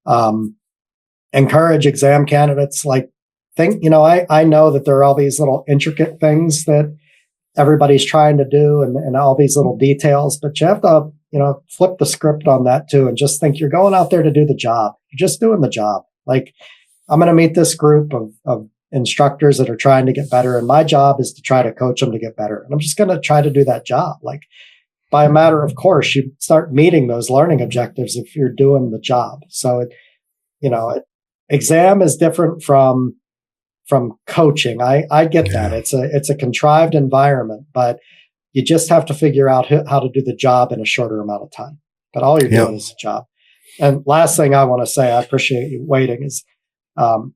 And encourage exam candidates, like, I know that there are all these little intricate things that everybody's trying to do and all these little details, but you have to, flip the script on that too and just think you're going out there to do the job. You're just doing the job. Like, I'm going to meet this group of instructors that are trying to get better, and my job is to try to coach them to get better. And I'm just going to try to do that job. Like, by a matter of course, you start meeting those learning objectives if you're doing the job. So, exam is different from coaching. I get that. It's a contrived environment, but you just have to figure out how to do the job in a shorter amount of time. But all you're doing is a job. And last thing I want to say, I appreciate you waiting, is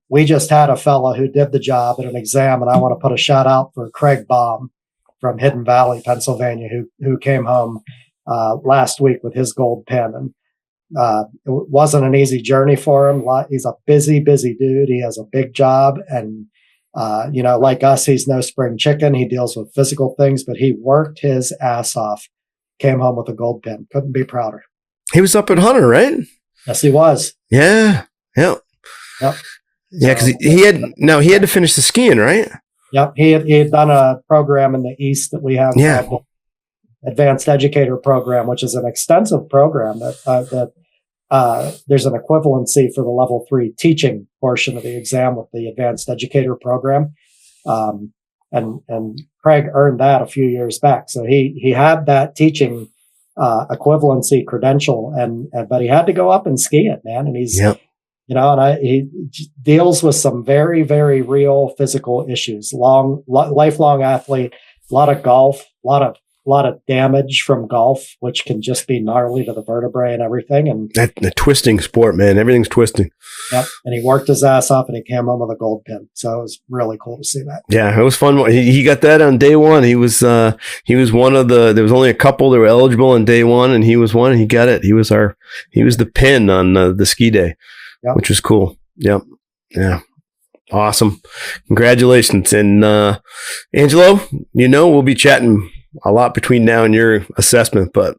we just had a fella who did the job at an exam, and I want to put a shout out for Craig Baum from Hidden Valley, Pennsylvania, who came home last week with his gold pen. And it wasn't an easy journey for him. He's a busy dude. He has a big job, and like us, he's no spring chicken. He deals with physical things, but he worked his ass off. Came home with a gold pen. Couldn't be prouder. He was up at Hunter, right? Yes, he was. Yeah. Yep. Yeah, because he had to finish the skiing, right? Yep. He had done a program in the East that we have. Yeah. Called the Advanced Educator Program, which is an extensive program that there's an equivalency for the level 3 teaching portion of the exam with the Advanced Educator Program. And Craig earned that a few years back. So he had that teaching equivalency credential, but he had to go up and ski it, man. And he's, he deals with some very, very real physical issues. Lifelong athlete, a lot of golf, a lot of damage from golf, which can just be gnarly to the vertebrae and everything. And the twisting sport, man, everything's twisting. Yep. And he worked his ass off, and he came home with a gold pin. So it was really cool to see that. Yeah, it was fun. He got that on day one. He was one of there was only a couple that were eligible on day one, and he was one, and he got it. He was the pin on the ski day, which was cool. Yep. Yeah. Awesome. Congratulations. And, Angelo, we'll be chatting a lot between now and your assessment, but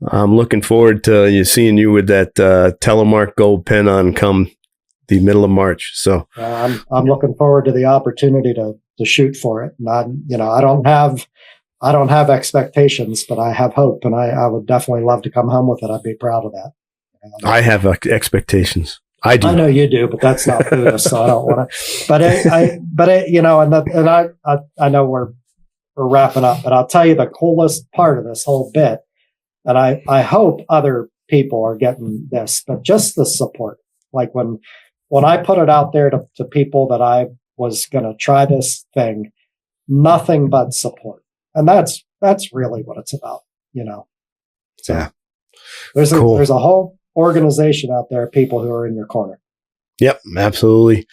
I'm looking forward to seeing you with that Telemark gold pen on come the middle of March. So I'm looking forward to the opportunity to shoot for it. And I don't have expectations, but I have hope, and I would definitely love to come home with it. I'd be proud of that. I have expectations. I do. I know you do, but that's not Buddhist, so I don't want to. I know we're wrapping up, but I'll tell you the coolest part of this whole bit, and I hope other people are getting this, but just the support. Like when I put it out there to people that I was going to try this thing, nothing but support, and that's really what it's about, So yeah, there's a whole organization out there, people who are in your corner. Yep, absolutely.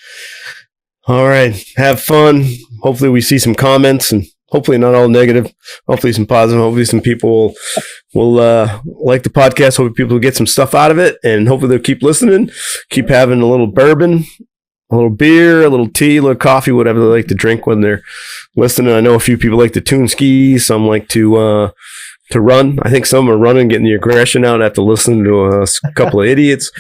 All right, have fun. Hopefully we see some comments, and hopefully not all negative. Hopefully some positive. Hopefully some people will like the podcast. Hopefully people will get some stuff out of it, and hopefully they'll keep listening, keep having a little bourbon, a little beer, a little tea, a little coffee, whatever they like to drink when they're listening. I know a few people like to tune ski. Some like to run. I think some are running, getting the aggression out after listening to a couple of idiots.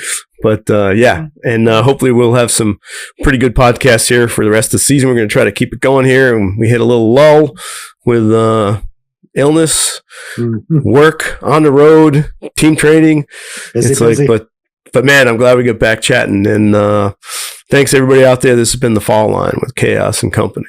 But and hopefully we'll have some pretty good podcasts here for the rest of the season. We're going to try to keep it going here. And we hit a little lull with illness, work, on the road, team training. Busy. But man, I'm glad we get back chatting. And thanks everybody out there. This has been The Fall Line with Chaos and Company.